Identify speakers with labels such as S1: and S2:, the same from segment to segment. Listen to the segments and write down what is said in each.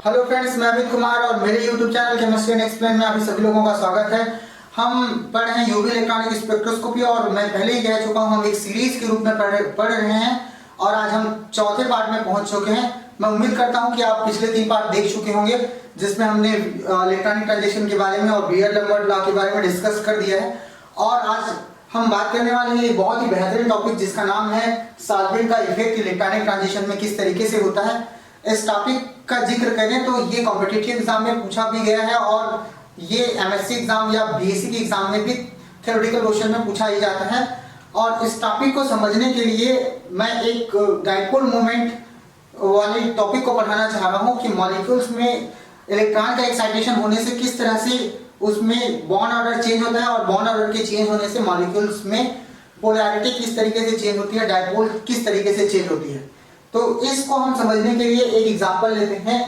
S1: Hello friends, मैं अमित कुमार और मेरे YouTube channel chemistry and explain में आप सभी लोगों का स्वागत है। हम पढ़ रहे हैं यूवी इलेक्ट्रॉनिक स्पेक्ट्रोस्कोपी और मैं पहले ही कह चुका हूं हम एक सीरीज के रूप में पढ़ रहे हैं और आज हम चौथे पार्ट में पहुंच चुके हैं। मैं उम्मीद करता हूं कि आप पिछले 3 पार्ट देख चुके होंगे जिसमें हमने इलेक्ट्रॉनिक ट्रांजिशन के बारे में और बीयर-लैम्बर्ट लॉ के बारे में डिस्कस कर दिया है। और आज हम बात करने वाले हैं एक बहुत ही बेहतरीन टॉपिक जिसका नाम है सॉल्वेंट का इफेक्ट इलेक्ट्रॉनिक ट्रांजिशन में किस तरीके से होता है। इस टॉपिक का जिक्र करें तो ये कॉम्पिटिटिव एग्जाम में पूछा भी गया है और ये एमएससी एग्जाम या बीएससी के एग्जाम में भी थ्योरेटिकल क्वेश्चन में पूछा ही जाता है। और इस टॉपिक को समझने के लिए मैं एक डाइपोल मोमेंट वाले टॉपिक को पढ़ाना चाह रहा हूँ कि मॉलिक्यूल्स में इलेक्ट्रॉन का एक्साइटेशन होने से किस तरह से उसमें बॉन्ड ऑर्डर चेंज होता है और बॉन्ड ऑर्डर के चेंज होने से मॉलिक्यूल्स में पोलैरिटी किस तरीके से चेंज होती है, डाइपोल किस तरीके से चेंज होती है। तो इसको हम समझने के लिए एक एग्जांपल लेते हैं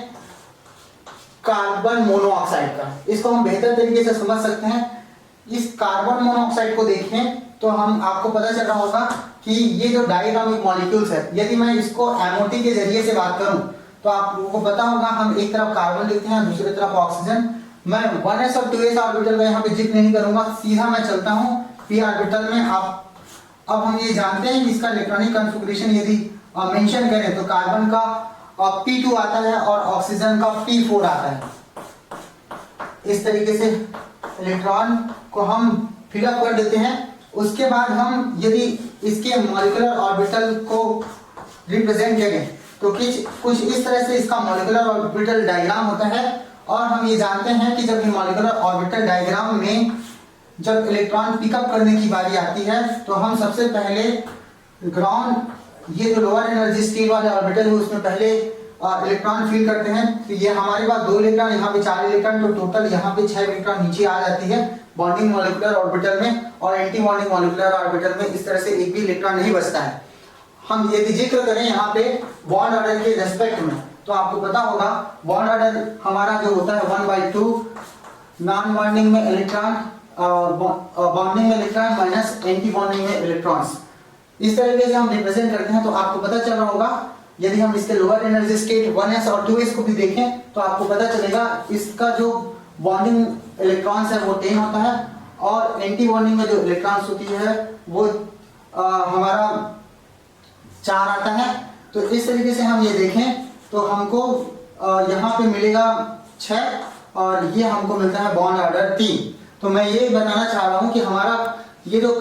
S1: कार्बन मोनोऑक्साइड का। इसको हम बेहतर तरीके से समझ सकते हैं। इस कार्बन मोनोऑक्साइड को देखें तो हम आपको पता चल रहा होगा कि ये जो डायटोमिक मॉलिक्यूल्स है, यदि मैं इसको एमओटी के जरिए से बात करूं तो आप लोगों को पता होगा हम एक तरफ कार्बन लिखते हैं दूसरी तरफ ऑक्सीजन। मैं 1s और 2s ऑर्बिटल का यहाँ पे जिक्र नहीं करूंगा, सीधा मैं चलता हूँ p ऑर्बिटल में। अब हम ये जानते हैं कि इसका इलेक्ट्रॉनिक कॉन्फ़िगरेशन यदि मेंशन करें तो कार्बन का P2 आता है और ऑक्सीजन का P4 आता है। इस तरीके से इलेक्ट्रॉन को हम फिलअप कर देते हैं। उसके बाद हम यदि इसके मॉलिक्यूलर ऑर्बिटल को रिप्रेजेंट करें तो कुछ इस तरह से इसका मॉलिक्यूलर ऑर्बिटल डायग्राम होता है। और हम ये जानते हैं कि जब ये मॉलिक्यूलर ऑर्बिटल डायग्राम में जब इलेक्ट्रॉन पिकअप करने की बारी आती है तो हम सबसे पहले ग्राउंड ये जो लोअर एनर्जी स्टेट वाले ऑर्बिटल है उसमें पहले इलेक्ट्रॉन फील करते हैं। तो ये हमारे पास 2 इलेक्ट्रॉन, यहाँ पे 4 इलेक्ट्रॉन, तो टोटल यहाँ पे 6 इलेक्ट्रॉन नीचे आ जाती है बॉन्डिंग मॉलिक्यूलर ऑर्बिटल में और एंटी बॉन्डिंग मॉलिक्यूलर ऑर्बिटल में। इस तरह से एक भी इलेक्ट्रॉन नहीं बचता है। हम यदि जिक्र करें यहाँ पे बॉन्ड ऑर्डर के रेस्पेक्ट में तो आपको पता होगा बॉन्ड ऑर्डर हमारा जो होता है 1/2 नॉन बॉन्डिंग में इलेक्ट्रॉन, बॉन्डिंग में इलेक्ट्रॉन माइनस एंटी बॉन्डिंग में इलेक्ट्रॉन्स। इस तरीके से हम रिप्रेजेंट करते हैं। तो आपको पता चल रहा होगा यदि हम इसके लोअर एनर्जी स्टेट 1s और 2s को भी देखें तो आपको पता चलेगा इसका जो बॉन्डिंग इलेक्ट्रॉन्स है वो 10 होता है और एंटी बॉन्डिंग में जो इलेक्ट्रॉन्स होती है वो हमारा 4 आता है। तो इस तरीके से हम ये देखें तो हमको यहाँ पे मिलेगा 6 और ये हमको मिलता है बॉन्ड ऑर्डर 3। तो मैं ये बताना चाह रहा हूँ कि हमारा ये जो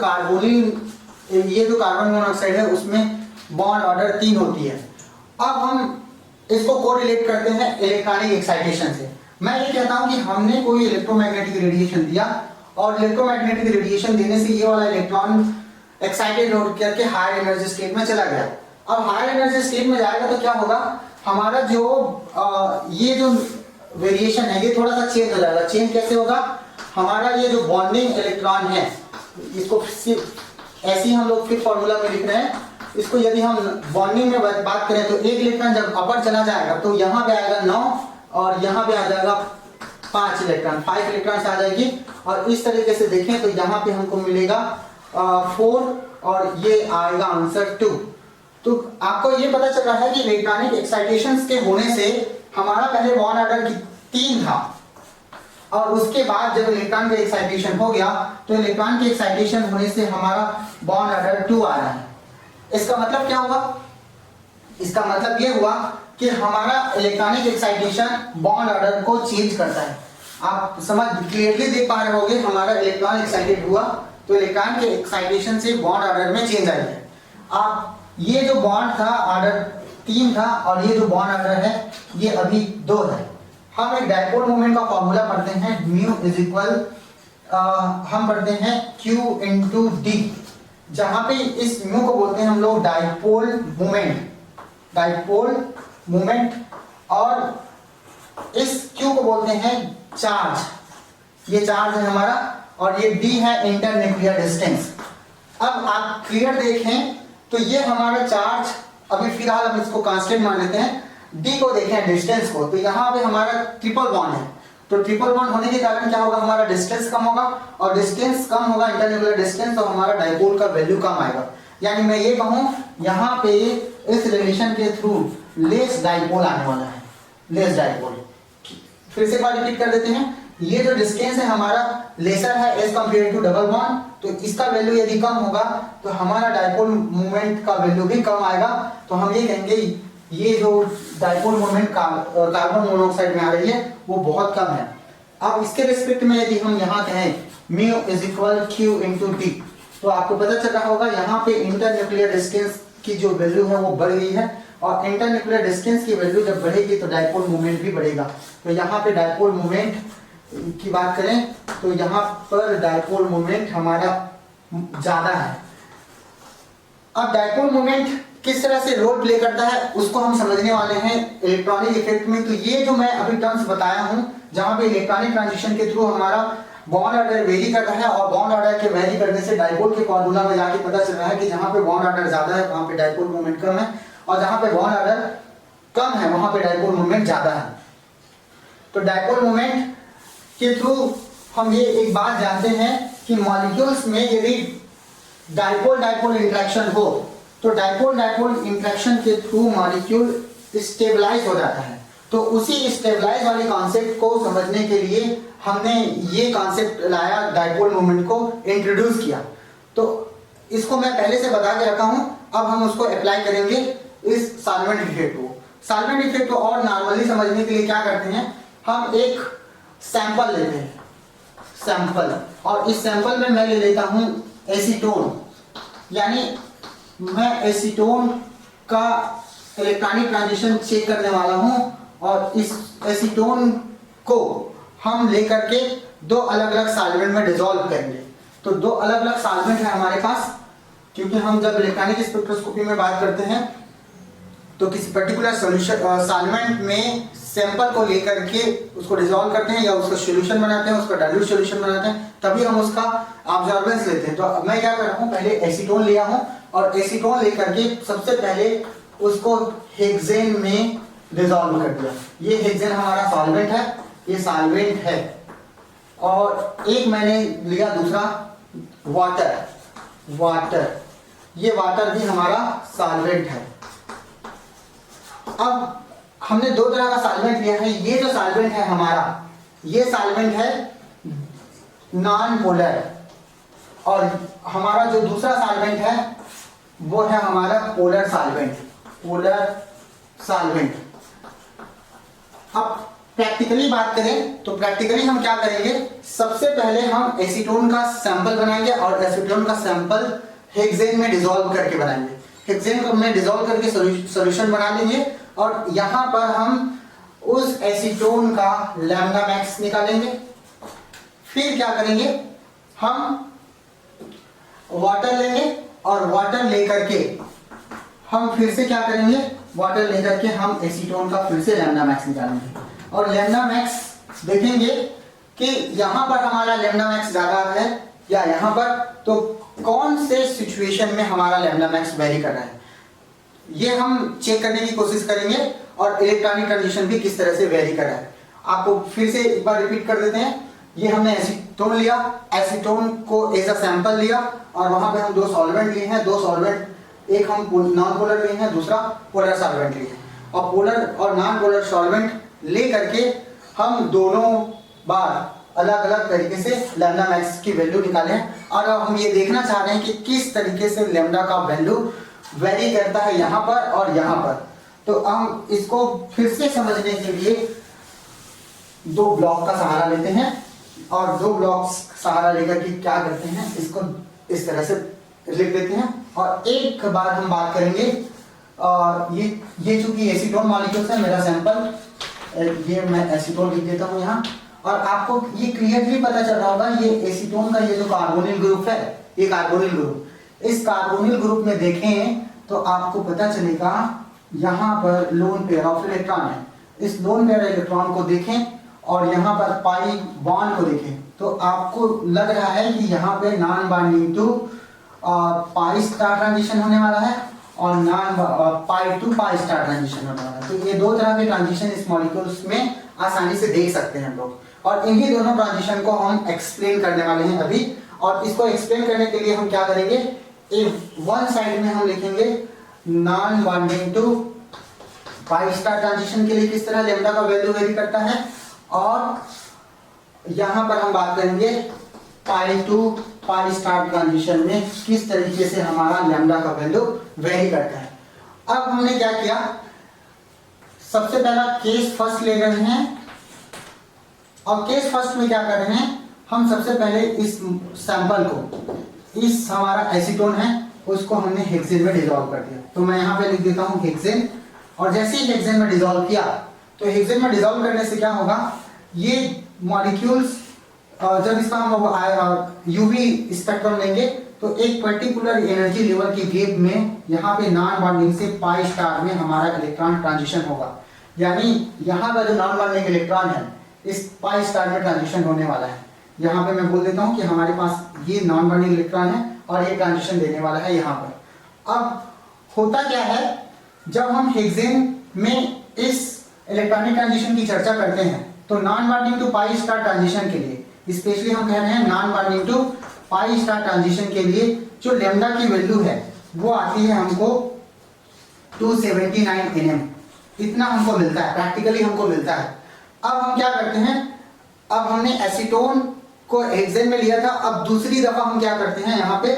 S1: कार्बन मोनोऑक्साइड है उसमें बॉन्ड ऑर्डर 3 होती है। अब हम इसको कोरिलेट करते हैं इलेक्ट्रॉनिक एक्साइटेशन से। मैं ये कहता हूं कि हमने कोई इलेक्ट्रोमैग्नेटिक रेडिएशन दिया और इलेक्ट्रोमैग्नेटिक रेडिएशन देने से ये वाला इलेक्ट्रॉन एक्साइटेड होकर हायर एनर्जी स्टेट में चला गया। अब हायर एनर्जी स्टेट में जाएगा तो क्या होगा, हमारा जो ये जो वेरिएशन है ये थोड़ा सा चेंज हो जाएगा। चेंज कैसे होगा, हमारा ये जो बॉन्डिंग इलेक्ट्रॉन है इसको ऐसे ही हम लोग फिर फॉर्मूला में लिख रहे हैं। इसको यदि हम बॉन्डिंग में बात करें तो एक इलेक्ट्रॉन जब अपर चला जाएगा तो यहाँ पे आएगा 9 और यहाँ पे आ जाएगा 5 इलेक्ट्रॉन आ जाएगी। और इस तरीके से देखें तो यहाँ पे हमको मिलेगा 4 और ये आएगा आंसर 2। तो आपको ये पता चल रहा है कि इलेक्ट्रॉनिक एक्साइटेशंस के होने से हमारा पहले बॉन्ड ऑर्डर 3 था और उसके बाद जब इलेक्ट्रॉन का एक्साइटेशन हो गया तो इलेक्ट्रॉन के एक्साइटेशन होने से हमारा बॉन्ड ऑर्डर 2 आ रहा है। इसका मतलब क्या हुआ, इसका मतलब ये हुआ कि हमारा इलेक्ट्रॉनिक एक्साइटेशन बॉन्ड ऑर्डर को चेंज करता है। आप समझ क्लियरली देख पा रहे होंगे हमारा इलेक्ट्रॉन एक्साइटेड हुआ तो इलेक्ट्रॉन के एक्साइटेशन से बॉन्ड ऑर्डर में चेंज आई है। आप ये जो बॉन्ड था ऑर्डर 3 था और ये जो बॉन्ड ऑर्डर है ये अभी 2 है। हम एक डाइपोल मोमेंट का फॉर्मूला पढ़ते हैं म्यू इज इक्वल हम पढ़ते हैं Q इंटू डी, जहां पे इस म्यू को बोलते हैं हम लोग डाइपोल मोमेंट और इस Q को बोलते हैं चार्ज। ये चार्ज है हमारा और ये D है इंटरन्यूक्लियर डिस्टेंस। अब आप क्लियर देखें तो ये हमारा चार्ज, अभी फिलहाल हम इसको कांस्टेंट मान लेते हैं, D को देखें डिस्टेंस को, तो यहाँ पे हमारा ट्रिपल बॉन्ड है। तो ट्रिपल बॉन्ड होने के कारण क्या होगा, हमारा डिस्टेंस कम होगा और डिस्टेंस कम होगा इंटरन्यूक्लियर डिस्टेंस, तो हमारा डाइपोल का वैल्यू कम आएगा। यानी मैं ये कहूँ यहाँ पे इस रिलेशन के थ्रू लेस डाइपोल आने वाला है। Less dipole. फिर से एक बार रिपीट कर देते हैं, ये जो डिस्टेंस है हमारा लेसर है as compare to double bond, तो इसका वैल्यू यदि कम होगा तो हमारा डाइपोल मोमेंट का वैल्यू भी कम आएगा। तो हम ये कहेंगे ये जो डाइपोल मोमेंट कार्बन मोनोऑक्साइड में आ रही है वो बहुत कम है। अब इसके रिस्पेक्ट में यदि हम यहाँ कहें mu is equal Q into T, तो आपको पता चल रहा होगा यहाँ पे इंटरन्यूक्लियर डिस्टेंस की जो वैल्यू है वो बढ़ गई है, और इंटरन्यूक्लियर डिस्टेंस की वैल्यू जब बढ़ेगी तो डाइपोल मोमेंट भी बढ़ेगा। तो यहाँ पे डाइपोल मोमेंट की बात करें तो यहाँ पर डाइपोल मोमेंट हमारा ज्यादा है। अब डाइपोल मोमेंट किस तरह से रोल प्ले करता है उसको हम समझने वाले हैं इलेक्ट्रॉनिक इफेक्ट में। तो ये जो मैं अभी टर्म्स बताया हूँ जहाँ पे इलेक्ट्रॉनिक ट्रांजिशन के थ्रू हमारा बॉन्ड ऑर्डर वेरी कर रहा है, और बॉन्ड ऑर्डर के वेरी करने से डाइपोल के फॉर्मूला में जाके पता चल रहा है कि जहाँ पे बॉन्ड ऑर्डर ज्यादा है वहाँ पे डाइपोल मोमेंट कम है, और जहाँ पे बॉन्ड ऑर्डर कम है वहाँ पे डाइपोल मोमेंट ज्यादा है। तो डाइपोल मोमेंट के थ्रू हम ये एक बात जानते हैं कि मॉलिक्यूल्स में यदि डाइपोल डाइपोल इंटरेक्शन हो तो डाइपोल डाइपोल इंटरेक्शन के थ्रू मॉलिक्यूल स्टेबलाइज हो जाता है। तो उसी स्टेबलाइज वाले कॉन्सेप्ट को समझने के लिए हमने ये कॉन्सेप्ट लाया, डाइपोल मोमेंट को इंट्रोड्यूस किया। तो इसको मैं पहले से बता के रखा हूं, अब हम उसको अप्लाई करेंगे इस सॉल्वेंट इफेक्ट को। सॉल्वेंट इफेक्ट को और नॉर्मली समझने के लिए क्या करते हैं, हम एक सैंपल लेते हैं, सैंपल, और इस सैंपल में मैं ले लेता हूं एसीटोन, यानी मैं एसीटोन का इलेक्ट्रॉनिक ट्रांजिशन चेक करने वाला हूं, और इस एसीटोन को हम लेकर के दो अलग अलग सॉल्वेंट में डिसॉल्व करेंगे। तो दो अलग अलग सॉल्वेंट है हमारे पास, क्योंकि हम जब इलेक्ट्रॉनिक स्पेक्ट्रोस्कोपी में बात करते हैं तो किसी पर्टिकुलर सॉल्यूशन सॉल्वेंट में सैंपल को लेकर के उसको डिसॉल्व करते हैं या उसका सॉल्यूशन बनाते हैं, उसका डाइल्यूट सॉल्यूशन बनाते हैं, तभी हम उसका अब्जॉर्बेंस लेते हैं। तो मैं क्या कर रहा हूँ, पहले एसीटोन लिया हूँ और एसीटोन लेकर के सबसे पहले उसको हेक्सेन में डिसॉल्व कर दिया। ये हेक्सेन हमारा सॉल्वेंट है, ये सॉल्वेंट है, और एक मैंने लिया दूसरा वाटर, वाटर, ये वाटर भी हमारा सॉल्वेंट है। अब हमने दो तरह का सॉल्वेंट लिया है। ये जो सॉल्वेंट है हमारा, ये सॉल्वेंट है नॉन पोलर, और हमारा जो दूसरा सॉल्वेंट है वो है हमारा पोलर सॉल्वेंट, पोलर सॉल्वेंट। अब प्रैक्टिकली बात करें तो प्रैक्टिकली हम क्या करेंगे, सबसे पहले हम एसीटोन का सैंपल बनाएंगे और एसीटोन का सैंपल हेक्सेन में डिसॉल्व करके बनाएंगे। हेक्सेन को हमने डिसॉल्व करके सॉल्यूशन बना लेंगे, और यहां पर हम उस एसीटोन का लैम्डा मैक्स निकालेंगे। फिर क्या करेंगे, हम वाटर लेंगे, और वाटर लेकर के हम फिर से क्या करेंगे, वाटर लेकर के हम एसीटोन का फिर से लैम्डा मैक्स निकालेंगे, और लैम्डा मैक्स देखेंगे कि यहां पर हमारा लैम्डा मैक्स ज्यादा है या यहां पर, तो कौन से सिचुएशन में हमारा लैम्डा मैक्स वेरी कर रहा है, ये हम चेक करने की कोशिश करेंगे, और इलेक्ट्रॉनिक कंडीशन भी किस तरह से वेरी कर रहा है। आपको फिर से एक बार रिपीट कर देते हैं। ये हमने एसीटोन लिया, एसीटोन को एज अ सैंपल लिया, और वहां पे हम दो सॉल्वेंट लिए हैं, दो सॉल्वेंट, एक हम नॉन पोलर लिए हैं, दूसरा पोलर सॉल्वेंट लिए हैं, और पोलर और नॉन पोलर सॉल्वेंट ले करके हम दोनों बार अलग अलग तरीके से लैम्डा मैक्स की वैल्यू निकाले हैं। और अब हम ये देखना चाह रहे हैं कि किस तरीके से लैम्डा का वैल्यू वेरी करता है यहाँ पर और यहाँ पर। तो हम इसको फिर से समझने के लिए दो ब्लॉक का सहारा लेते हैं, और दो ब्लॉक सहारा लेकर के क्या करते हैं, इसको इस तरह से लिख देते हैं। और एक बार हम बात करेंगे, ये चूंकि एसीटोन मॉलिक्यूल्स है, मेरा सैंपल ये मैं एसीटोन लिख देता हूँ यहाँ, और आपको ये क्लियरली पता चल रहा होगा ये एसीटोन का ये जो कार्बोनिल ग्रुप है, ये कार्बोनिल ग्रुप, इस कार्बोनिल ग्रुप में देखें तो आपको पता चलेगा यहाँ पर लोन पेयर ऑफ इलेक्ट्रॉन है। इस लोन पेयर इलेक्ट्रॉन को देखें और यहाँ पर पाई बॉन्ड को देखें तो आपको लग रहा है कि यहाँ पे non binding to pi star transition होने वाला है, और non pi to pi star transition होने वाला है। तो ये दो तरह के ट्रांजिशन इस मॉलिक्यूल्स में आसानी से देख सकते हैं हम लोग, और इन्हीं दोनों ट्रांजिशन को हम एक्सप्लेन करने वाले हैं अभी। और इसको एक्सप्लेन करने के लिए हम क्या करेंगे, एक वन साइड में हम लिखेंगे non bonding to pi star transition के लिए किस तरह लेमडा का वैल्यू वेरी करता है, और यहां पर हम बात करेंगे पाई टू पाई स्टार ट्रांजिशन में किस तरीके से हमारा लेमडा का वैल्यू वेरी करता है। अब हमने क्या किया, सबसे पहला केस फर्स्ट ले रहे हैं, और केस फर्स्ट में क्या कर रहे हैं, हम सबसे पहले इस सैंपल को, इस हमारा एसीटोन है उसको हमने हेक्सेन में डिसॉल्व कर दिया। तो मैं यहाँ पे लिख देता हूँ हेक्सेन, और जैसे ही हेक्सेन में डिसॉल्व किया तो हेक्सेन में डिसॉल्व करने से क्या होगा, ये मॉलिक्यूल्स जब इसका हम यूवी स्पेक्ट्रम लेंगे तो एक पर्टिकुलर एनर्जी लेवल की गेप में यहाँ पे नॉन बॉन्डिंग से पाई स्टार में हमारा इलेक्ट्रॉन ट्रांजिशन होगा। यानी यहाँ का जो नॉन बॉन्डिंग इलेक्ट्रॉन है इस पाई स्टार में ट्रांजिशन होने वाला है। यहाँ पे मैं बोल देता हूँ कि हमारे पास ये नॉन बॉन्डिंग इलेक्ट्रॉन है और ये ट्रांजिशन देने वाला है यहाँ पर। अब होता क्या है, जब हम हेक्सेन में इस इलेक्ट्रॉनिक ट्रांजिशन की चर्चा करते हैं तो non bonding to pi star transition के लिए, स्पेशली हम कह रहे हैं non bonding to pi star transition के लिए जो लेमडा की वैल्यू है वो आती है हमको 279 nm, इतना हमको मिलता है, प्रैक्टिकली हमको मिलता है। अब हम क्या करते हैं, अब हमने एसीटोन को हेक्सेन में लिया था, अब दूसरी दफा हम क्या करते हैं, यहाँ पे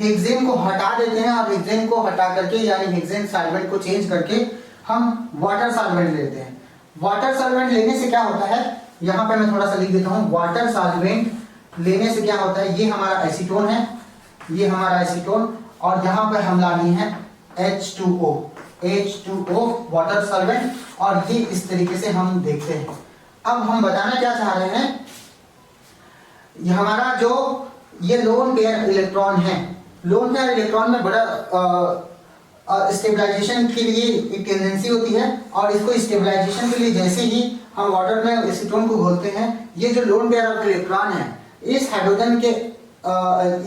S1: हेक्सेन को हटा देते हैं, और हेक्सेन को हटा करके यानी हेक्सेन सॉल्वेंट को चेंज करके हम वाटर सॉल्वेंट लेते हैं। वाटर सॉल्वेंट लेने से क्या होता है, यहाँ पे मैं थोड़ा सा लिख देता हूँ, वाटर सॉल्वेंट लेने से क्या होता है, ये हमारा एसीटोन है, ये हमारा एसीटोन, और यहाँ पर हम ला लिए हैं H2O वाटर सॉल्वेंट, और ये इस तरीके से हम देखते हैं। अब हम बताना क्या चाह रहे हैं, ये हमारा जो ये लोन पेयर इलेक्ट्रॉन है, लोन पेयर इलेक्ट्रॉन में बड़ा स्टेबलाइजेशन के लिए एक टेंडेंसी होती है, और इसको स्टेबलाइजेशन के लिए जैसे ही हम वाटर में एसीटोन को घोलते हैं, ये जो लोन पेयर ऑफ इलेक्ट्रॉन है इस हाइड्रोजन के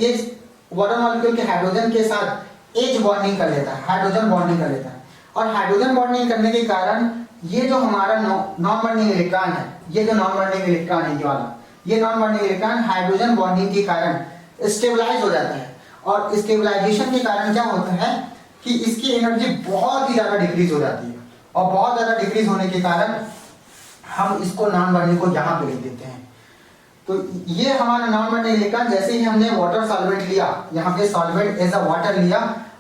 S1: ये वाटर मॉलिक्यूल के हाइड्रोजन के साथ एच बॉन्डिंग कर लेता है, हाइड्रोजन बॉन्डिंग कर लेता है, और हाइड्रोजन बॉन्डिंग करने के कारण ये जो हमारा नॉन बॉन्डिंग इलेक्ट्रॉन है, ये जो नॉन बॉन्डिंग इलेक्ट्रॉन है ये वाला, ये non bonding electron hydrogen bonding के कारण स्टेबलाइज हो जाता है, और स्टेबलाइजेशन के कारण क्या होता है कि इसकी एनर्जी बहुत ही ज्यादा डिक्रीज हो जाती है, और बहुत ज्यादा डिक्रीज होने के कारण हम इसको नॉन बॉन्डिंग को यहाँ पे लिख देते हैं। तो ये हमारा नॉन बॉन्डिंग इलेक्ट्रॉन, जैसे ही हमने वाटर सॉल्वेंट लिया, यहाँ पे सॉल्वेंट एज अ वाटर लिया,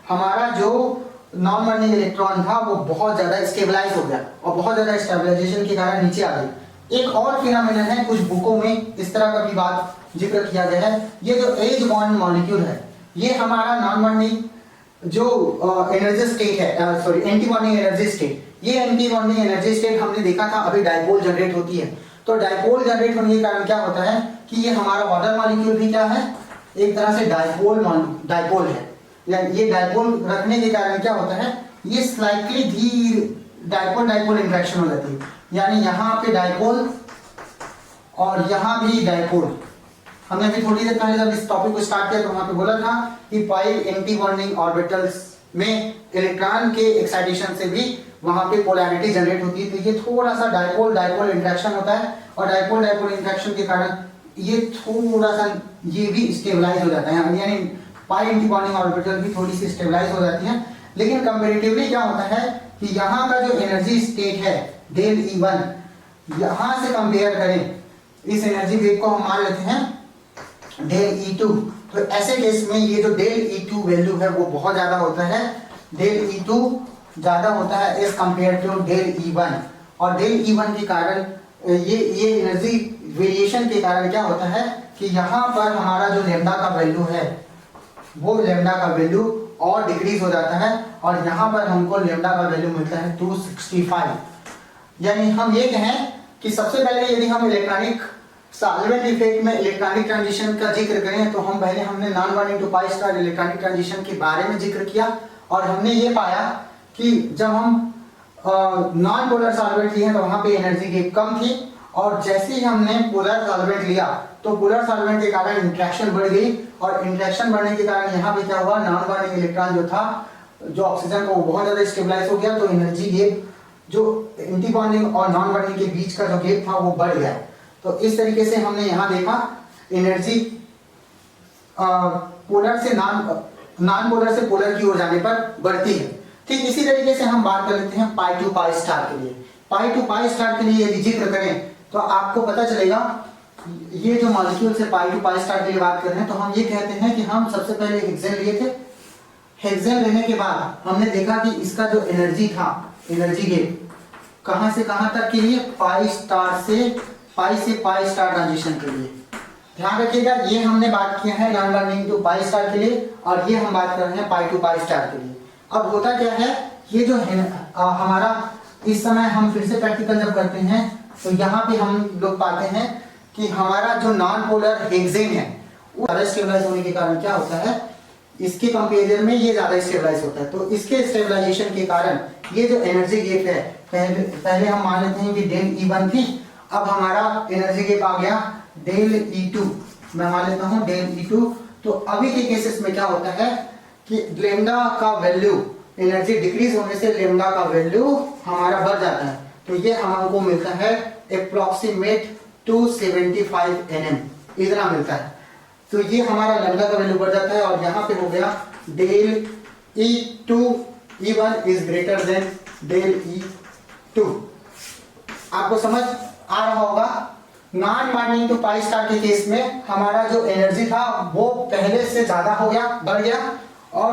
S1: हमारा जो नॉन बॉन्डिंग इलेक्ट्रॉन था वो बहुत ज्यादा स्टेबलाइज हो गया, और बहुत ज्यादा स्टेबलाइजेशन के कारण नीचे आ गई। एक और फिनोमेनन है, कुछ बुकों में इस तरह का भी बात जिक्र किया गया है, ये जो एज बॉन्ड मॉलिक्यूल है, ये हमारा नॉन बॉन्डिंग जो एनर्जी स्टेट है, sorry anti bonding energy state, ये एंटी बॉन्डिंग एनर्जी स्टेट हमने देखा था अभी डाइपोल जनरेट होती है। तो डाइपोल जनरेट होने के कारण क्या होता है कि ये हमारा वाटर मॉलिक्यूल भी क्या है, एक तरह से डाइपोल है, यानी ये डाइपोल रखने के कारण क्या होता है, ये स्लाइटली धीरे डाइपोल इंटरेक्शन हो जाती है, यानी यहाँ पे डाइपोल और यहाँ भी डाइपोल। हमने अभी थोड़ी देर पहले जब इस टॉपिक को स्टार्ट किया तो वहां पे बोला था कि पाई एंटी बॉन्डिंग ऑर्बिटल्स में इलेक्ट्रॉन के एक्साइटेशन से भी वहां पे पोलैरिटी जनरेट होती है, तो ये थोड़ा सा डाइपोल इंटरेक्शन होता है, और डाइपोल इंटरेक्शन के कारण ये थोड़ा सा ये भी स्टेबलाइज हो जाता है, यानी पाई एंटी बॉन्डिंग ऑर्बिटल भी थोड़ी सी स्टेबलाइज हो जाती है। लेकिन कंपैरेटिवली क्या होता है कि यहाँ का जो एनर्जी स्टेट है डेल E1, यहाँ से कंपेयर करें इस एनर्जी वेव को हम मान लेते हैं डेल E2, तो ऐसे केस में ये जो डेल E2 वैल्यू है वो बहुत ज्यादा होता है, डेल E2 ज्यादा होता है as compare to del E1, और डेल E1 के कारण ये एनर्जी वेरिएशन के कारण क्या होता है कि यहाँ पर हमारा जो लेमडा का वैल्यू है वो लेमडा का वैल्यू और डिक्रीज हो जाता है, और यहाँ पर हमको लेमडा का वैल्यू मिलता है 265। यानी हम ये कहें कि सबसे पहले यदि हम इलेक्ट्रॉनिक सॉल्वेंट इफेक्ट में इलेक्ट्रॉनिक ट्रांजिशन का जिक्र करें तो हम पहले हमने non bonding to pi star electronic transition के बारे में जिक्र किया, और हमने ये पाया कि जब हम नॉन पोलर सॉल्वेंट लिए तो वहां पे एनर्जी गेप कम थी, और जैसे ही हमने पोलर सॉल्वेंट लिया तो पोलर सॉल्वेंट के कारण इंटरेक्शन बढ़ गई, और इंटरेक्शन बढ़ने के कारण यहाँ पे क्या हुआ, नॉन बॉन्डिंग इलेक्ट्रॉन जो था जो ऑक्सीजन को बहुत ज्यादा स्टेबलाइज हो गया, तो एनर्जी गेप जो एंटी बॉन्डिंग और नॉन बॉन्डिंग के बीच का जो गेप था वो बढ़ गया। तो इस तरीके से हमने यहाँ देखा एनर्जी पोलर से नॉन पोलर से पोलर की ओर जाने पर बढ़ती है। ठीक इसी तरीके से हम बात कर लेते हैं पाई टू पाई स्टार के लिए। पाई टू पाई स्टार के लिए यदि जिक्र करें तो आपको पता चलेगा, ये जो मॉलिक्यूल से पाई टू पाई स्टार के लिए बात कर रहे हैं, तो हम ये कहते हैं कि हम सबसे पहले हेक्सेन लिए थे। हेक्सेन लेने के बाद हमने देखा कि इसका जो एनर्जी था, एनर्जी गेप कहां से कहां तक के लिए, पाई से पाई स्टार ट्रांजिशन के लिए। ध्यान रखिएगा, ये हमने बात किया है non bonding to pi star के लिए, और ये हम बात कर रहे हैं पाई टू पाई स्टार के लिए। अब होता क्या है, ये जो है हमारा इस समय हम फिर से प्रैक्टिकल जब करते हैं तो यहाँ पे हम लोग पाते हैं कि हमारा जो नॉन पोलर हेक्सेन है वो ज्यादा स्टेबलाइज होने के कारण क्या होता है, इसके कंपेरिजन में ये ज्यादा स्टेबलाइज होता है। तो इसके स्टेबलाइजेशन के कारण ये जो एनर्जी गेप है, पहले हम मान लेते हैं कि डेल E1 थी, अब हमारा एनर्जी गेप आ गया डेल E2, मैं मान लेता हूँ डेल E2। तो अभी के केसेस में क्या होता है कि लेमडा का वैल्यू, एनर्जी डिक्रीज होने से लेमडा का वैल्यू हमारा बढ़ जाता है। तो ये हमको मिलता है अप्रोक्सीमेट 275 nm, इतना मिलता है। तो ये हमारा लेमडा का वैल्यू बढ़ जाता है, और यहाँ पे हो गया del E1 is greater than del E2। आपको समझ आ रहा होगा। Non bonding to pi star के केस में हमारा जो एनर्जी था वो पहले से ज्यादा हो गया, बढ़ गया, और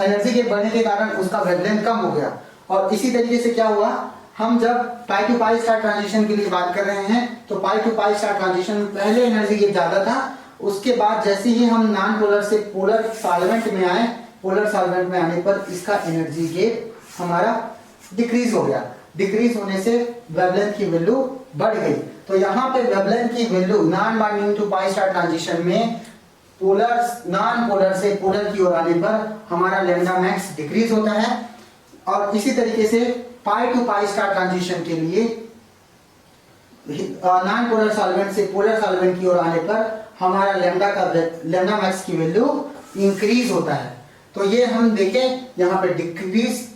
S1: एनर्जी के बढ़ने के कारण उसका वेवलेंथ कम हो गया। और इसी तरीके से क्या हुआ, हम जब पाई टू पाई स्टार ट्रांजिशन के लिए बात कर रहे हैं तो पाई टू पाई स्टार ट्रांजिशन पहले एनर्जी गेप ज्यादा था, उसके बाद जैसे ही हम नॉन पोलर से पोलर सॉल्वेंट में आए, पोलर सॉल्वेंट में आने पर इसका एनर्जी गेप हमारा डिक्रीज हो गया। डिक्रीज होने से वेवलेंथ की वैल्यू बढ़ गई। तो यहाँ पे वेवलेंथ की value non bonding to pi star transition में नॉन पोलर से पोलर की ओर आने पर हमारा लेमडा मैक्स डिक्रीज होता है, और इसी तरीके से पाई टू पाई स्टार ट्रांजिशन के लिए नॉन पोलर सॉल्वेंट से पोलर सॉल्वेंट की ओर आने पर हमारा लेमडा मैक्स की वैल्यू इंक्रीज होता है। तो ये हम देखें, यहाँ पे डिक्रीज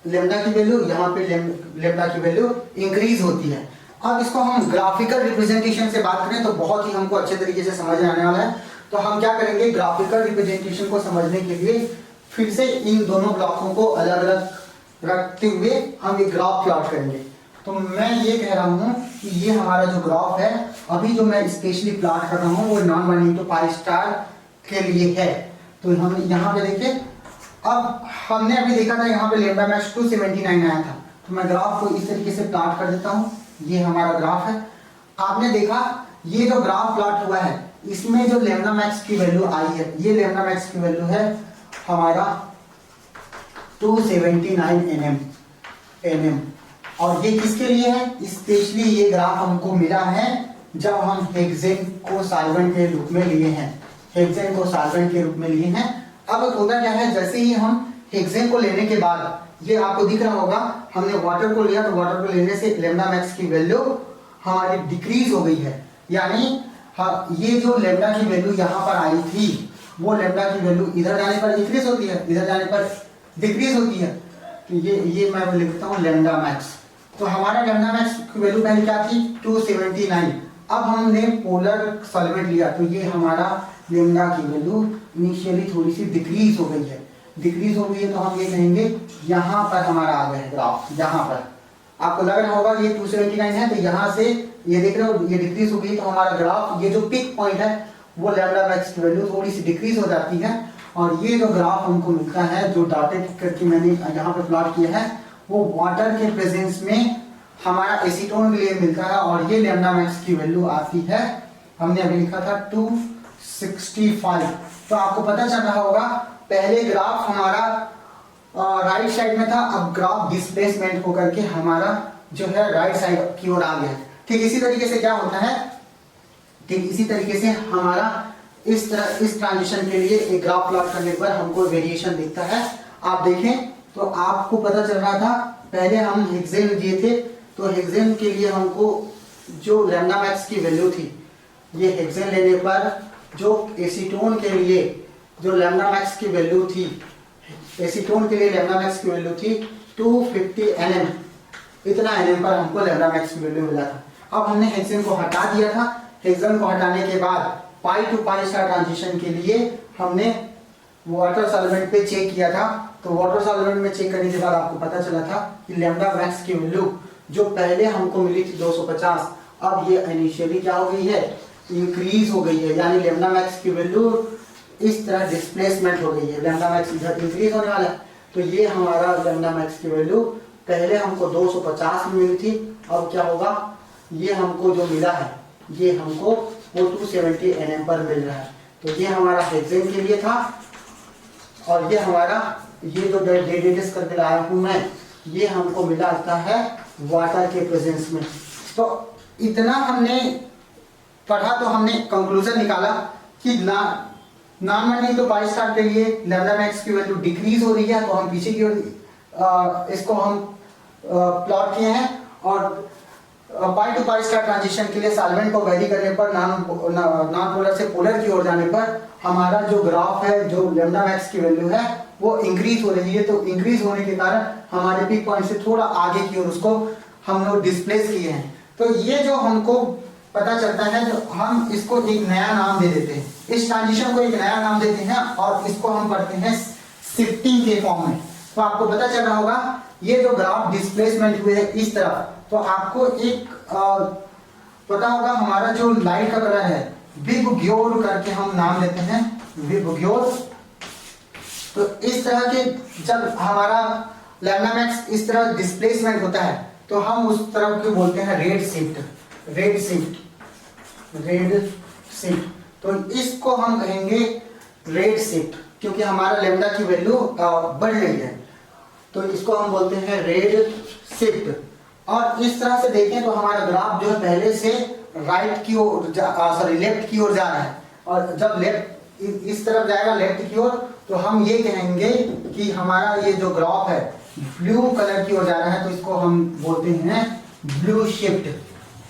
S1: लेमडा की वैल्यू, यहाँ पे लेमडा की वैल्यू इंक्रीज होती है। अब इसको हम ग्राफिकल रिप्रेजेंटेशन से बात करें तो बहुत ही हमको अच्छे तरीके से समझ आने वाला है। तो हम क्या करेंगे, ग्राफिकल रिप्रेजेंटेशन को समझने के लिए फिर से इन दोनों ब्लॉकों को अलग अलग रखते हुए हम एक ग्राफ प्लॉट करेंगे। तो मैं ये कह रहा हूँ कि ये हमारा जो ग्राफ है, अभी जो मैं स्पेशली प्लॉट कर रहा हूँ वो non bonding to pi star के लिए है। तो हम यहाँ पे देखिए, अब हमने अभी देखा था यहाँ पे लेमडा मैक्स 279 आया था। तो मैं ग्राफ को इस तरीके से प्लॉट कर देता हूँ। ये हमारा ग्राफ है। आपने देखा ये जो ग्राफ प्लॉट हुआ है इसमें जो लेमडा मैक्स की वैल्यू आई है, ये लेमडा मैक्स की वैल्यू है हमारा 279 nm। और ये किसके लिए है, स्पेशली ये ग्राफ हमको मिला है जब हम हेक्सेन को सॉल्वेंट के रूप में लिए हैं, हेक्सेन को सॉल्वेंट के रूप में लिए हैं। अब होता क्या है, जैसे ही हम हेक्सेन को लेने के बाद ये आपको दिख रहा होगा, हमने वाटर को लिया, तो वाटर को लेने से लेमडा मैक्स की वैल्यू हमारी डिक्रीज हो गई है। यानी हाँ, ये जो लेमडा की वैल्यू यहाँ पर आई थी वो लेमडा की वैल्यू इधर जाने पर इंक्रीज होती है, इधर जाने पर डिक्रीज होती है। तो ये मैं लिखता हूँ लेमडा मैक्स। तो हमारा लेमडा मैक्स की वैल्यू पहले क्या थी, 279। अब हमने पोलर सॉल्वेंट लिया तो ये हमारा लेमडा की वैल्यू इनिशियली थोड़ी सी डिक्रीज हो गई है। डिक्रीज हो गई है तो हम ये कहेंगे यहाँ पर हमारा आ गया है ग्राफ। यहाँ पर आपको लग रहा होगा ये 279 है, तो यहाँ से ये देख रहे हो ये डिक्रीज हो गई। तो हमारा ग्राफ, ये जो पिक पॉइंट है वो लेमडा मैक्स की वैल्यू थोड़ी सी डिक्रीज हो जाती है। और ये जो ग्राफ हमको मिलता है, जो डॉटेड करके मैंने यहाँ पे प्लॉट किया है, वो वाटर के प्रेजेंस में हमारा एसीटोन के लिए मिलता है। और ये लेमडा मैक्स की वैल्यू आती है, हमने अभी लिखा था 265। तो आपको पता चल रहा होगा पहले ग्राफ हमारा राइट साइड में था, अब ग्राफ डिस्प्लेसमेंट होकर के हमारा जो है राइट साइड की ओर आ गया। ठीक इसी तरीके से क्या होता है, ठीक इसी तरीके से हमारा इस तरह इस ट्रांजिशन के लिए एक ग्राफ प्लॉट करने पर हमको वेरिएशन दिखता है। आप देखें तो आपको पता चल रहा था, पहले हम हेक्सेन लिए थे तो हेक्सेन के लिए हमको जो लेमडा मैक्स की वैल्यू थी, ये हेक्सेन लेने पर जो एसीटोन के लिए जो लेमडा मैक्स की वैल्यू थी, एसीटोन के लिए लेमडा मैक्स की वैल्यू थी 250 nm। इतना nm पर हमको लेमडा मैक्स की वैल्यू मिला था। अब हमने हेक्सेन को हटा दिया था। हेक्सेन को हटाने के बाद पाई टू पाई स्टार ट्रांजिशन के लिए हमने वाटर सॉल्वेंट पे चेक किया था, तो वाटर सॉल्वेंट में चेक करने के बाद आपको पता चला था कि लैम्डा मैक्स की वैल्यू जो पहले हमको मिली थी 250, अब ये इनिशियली क्या हो गई है, इंक्रीज हो गई है। यानी लैम्डा मैक्स की वैल्यू इस तरह डिस्प्लेसमेंट हो गई है, लैम्डा मैक्स इधर इंक्रीज होने वाला है। तो ये हमारा लैम्डा मैक्स की वैल्यू पहले हमको 250 में मिली थी, अब क्या होगा, ये हमको जो मिला है ये हमको 270 nm पर मिल रहा है। तो ये हमारा हेक्सेन के लिए था, और ये हमारा ये जो डेडिकेट करके लाया हूँ मैं, ये हमको मिला है वाटर के प्रेजेंस में। तो इतना हमने पढ़ा, तो हमने कंक्लूजन निकाला कि नॉन मॉर्निंग तो बाई स्टार के लिए लैम्डा मैक्स की वैल्यू डिक्रीज हो रही है, तो हम पीछे की ओर इसको हम प्लॉट किए हैं। और पाई टू पाई स्टार ट्रांजिशन के लिए सॉल्वेंट को वेरी करने पर नॉन पोलर से पोलर की ओर जाने पर हमारा जो ग्राफ है, जो लैम्डा मैक्स की वैल्यू है वो इंक्रीज हो रही है। तो इंक्रीज होने के कारण हमारे पीक पॉइंट से थोड़ा आगे की ओर उसको हम लोग डिस्प्लेस किए हैं। तो ये जो हमको पता चलता है, तो हम इसको एक नया नाम दे देते हैं, इस ट्रांजिशन को एक नया नाम देते हैं और इसको हम पढ़ते हैं शिफ्टिंग के फॉर्म में। तो आपको पता चल रहा होगा ये जो ग्राफ डिस्प्लेसमेंट हुए है इस तरह, तो आपको एक पता होगा हमारा जो लाइट का कलर है विबग्योर करके हम नाम देते हैं, विबग्योर। तो इस तरह के जब हमारा लैम्डा मैक्स इस तरह डिस्प्लेसमेंट होता है तो हम उस तरफ को बोलते हैं red shift, red shift, red shift. तो इसको हम कहेंगे रेड शिफ्ट, क्योंकि हमारा लैम्डा की वैल्यू बढ़ रही है, तो इसको हम बोलते हैं रेड शिफ्ट। और इस तरह से देखें तो हमारा ग्राफ जो है पहले से राइट की ओर लेफ्ट की ओर जा रहा है, और जब लेफ्ट इस तरफ जाएगा लेफ्ट की ओर, तो हम ये कहेंगे कि हमारा ये जो ग्राफ है ब्लू कलर की ओर जा रहा है, तो इसको हम बोलते हैं ब्लू शिफ्ट,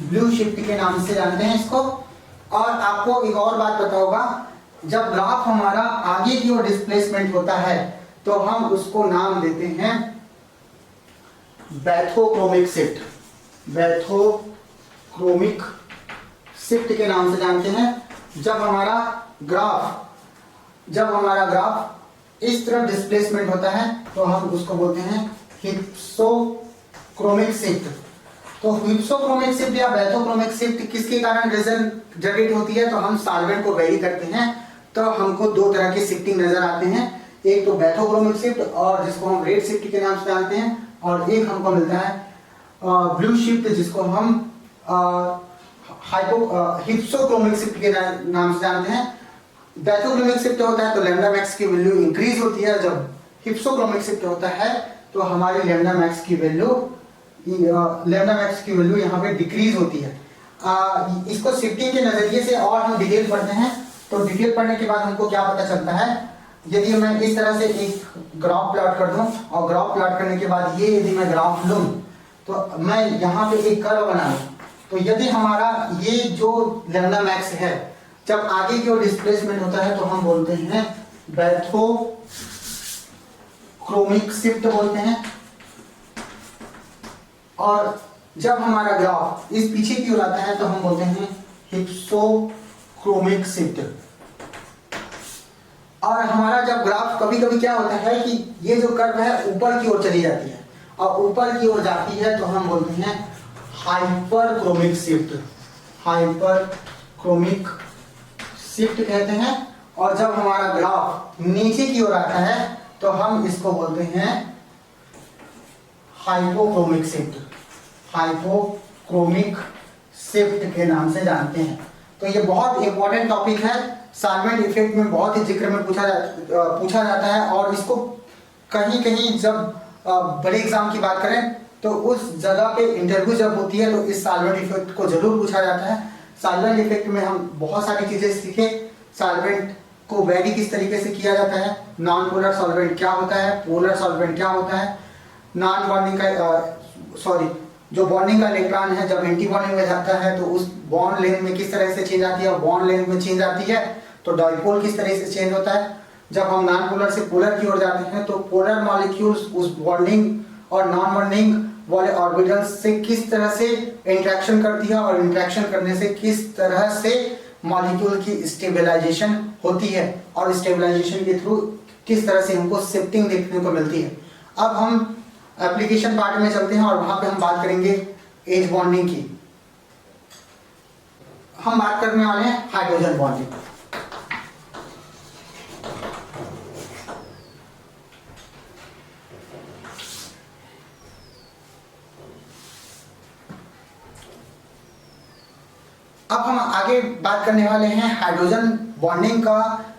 S1: ब्लू शिफ्ट के नाम से जानते हैं इसको। और आपको एक और बात पता होगा, जब ग्राफ हमारा आगे की ओर डिस्प्लेसमेंट होता है तो हम उसको नाम देते हैं बैथोक्रोमिक शिफ्ट, बैथोक्रोमिक शिफ्ट के नाम से जानते हैं। जब हमारा ग्राफ इस तरफ डिस्प्लेसमेंट होता है तो हम उसको बोलते हैं हिप्सोक्रोमिक शिफ्ट। तो हिप्सोक्रोमिक शिफ्ट या बैथोक्रोमिक शिफ्ट किसके कारण जनरेट होती है, तो हम सॉल्वेंट को वेरी करते हैं तो हमको दो तरह की शिफ्टिंग नजर आते हैं, एक तो बैथोक्रोमिक शिफ्ट और जिसको हम रेड शिफ्ट के नाम से जानते हैं, और एक हमको मिलता है ब्लू शिफ्ट जिसको हम हिप्सोक्रोमिक शिफ्ट के नाम से जानते हैं। बैथोक्रोमिक शिफ्ट होता है तो लैम्डा मैक्स की वैल्यू इंक्रीज होती है, जब हिप्सोक्रोमिक शिफ्ट होता है तो हमारी लैम्डा मैक्स की वैल्यू यहाँ पे डिक्रीज होती है। इसको शिफ्टिंग के नजरिए से और हम डिटेल पढ़ते हैं, तो डिटेल पढ़ने के बाद हमको क्या पता चलता है, यदि मैं इस तरह से एक ग्राफ प्लॉट कर दूं और ग्राफ प्लॉट करने के बाद ये यदि मैं ग्राफ लूं तो मैं यहाँ पे एक कर्व बना लूं, तो यदि हमारा ये जो लैम्डा मैक्स है जब आगे की ओर डिस्प्लेसमेंट होता है तो हम बोलते हैं बैथोक्रोमिक शिफ्ट बोलते हैं, और जब हमारा ग्राफ इस पीछे की ओर आता है तो हम बोलते हैं हिप्सोक्रोमिक शिफ्ट। और हमारा जब ग्राफ कभी कभी क्या होता है कि ये जो कर्व है ऊपर की ओर चली जाती है, और ऊपर की ओर जाती है तो हम बोलते हैं हाइपरक्रोमिक शिफ्ट, हाइपरक्रोमिक शिफ्ट कहते हैं। और जब हमारा ग्राफ नीचे की ओर आता है तो हम इसको बोलते हैं हाइपोक्रोमिक शिफ्ट, हाइपोक्रोमिक शिफ्ट के नाम से जानते हैं। तो ये बहुत इंपॉर्टेंट टॉपिक है, सॉल्वेंट इफेक्ट में बहुत ही जिक्र में पूछा जाता है, और इसको कहीं कहीं जब बड़े एग्जाम की बात करें तो उस जगह पे इंटरव्यू जब होती है तो इस सॉल्वेंट इफेक्ट को जरूर पूछा जाता है। सॉल्वेंट इफेक्ट में हम बहुत सारी चीजें सीखे, सॉल्वेंट को वेरी किस तरीके से किया जाता है, नॉन पोलर सॉल्वेंट क्या होता है, पोलर सॉल्वेंट क्या होता है, नॉन बॉन्डिंग का जो बॉन्डिंग का इलेक्ट्रॉन है जब एंटी बॉन्डिंग में जाता है तो उस बॉन्ड लेंथ में किस तरह से चेंज आती है, और बॉन्ड लेंथ में चेंज आती है तो डाइपोल किस तरह से चेंज होता है। जब हम नॉन पोलर से पोलर की ओर जाते हैं तो पोलर मॉलिक्यूल्स उस बॉन्डिंग और नॉन बॉन्डिंग वाले ऑर्बिटल्स से किस तरह से इंटरेक्शन करती है, और इंटरेक्शन करने से किस तरह से मॉलिक्यूल की स्टेबलाइजेशन होती है, और स्टेबलाइजेशन के थ्रू किस तरह से हमको शिफ्टिंग देखने को मिलती है। अब हम एप्लीकेशन पार्ट में चलते हैं और वहां पे हम बात करेंगे एज बॉन्डिंग की। हम बात करने वाले हैं हाइड्रोजन बॉन्डिंग। अब हम आगे बात करने वाले हैं हाइड्रोजन बॉन्डिंग का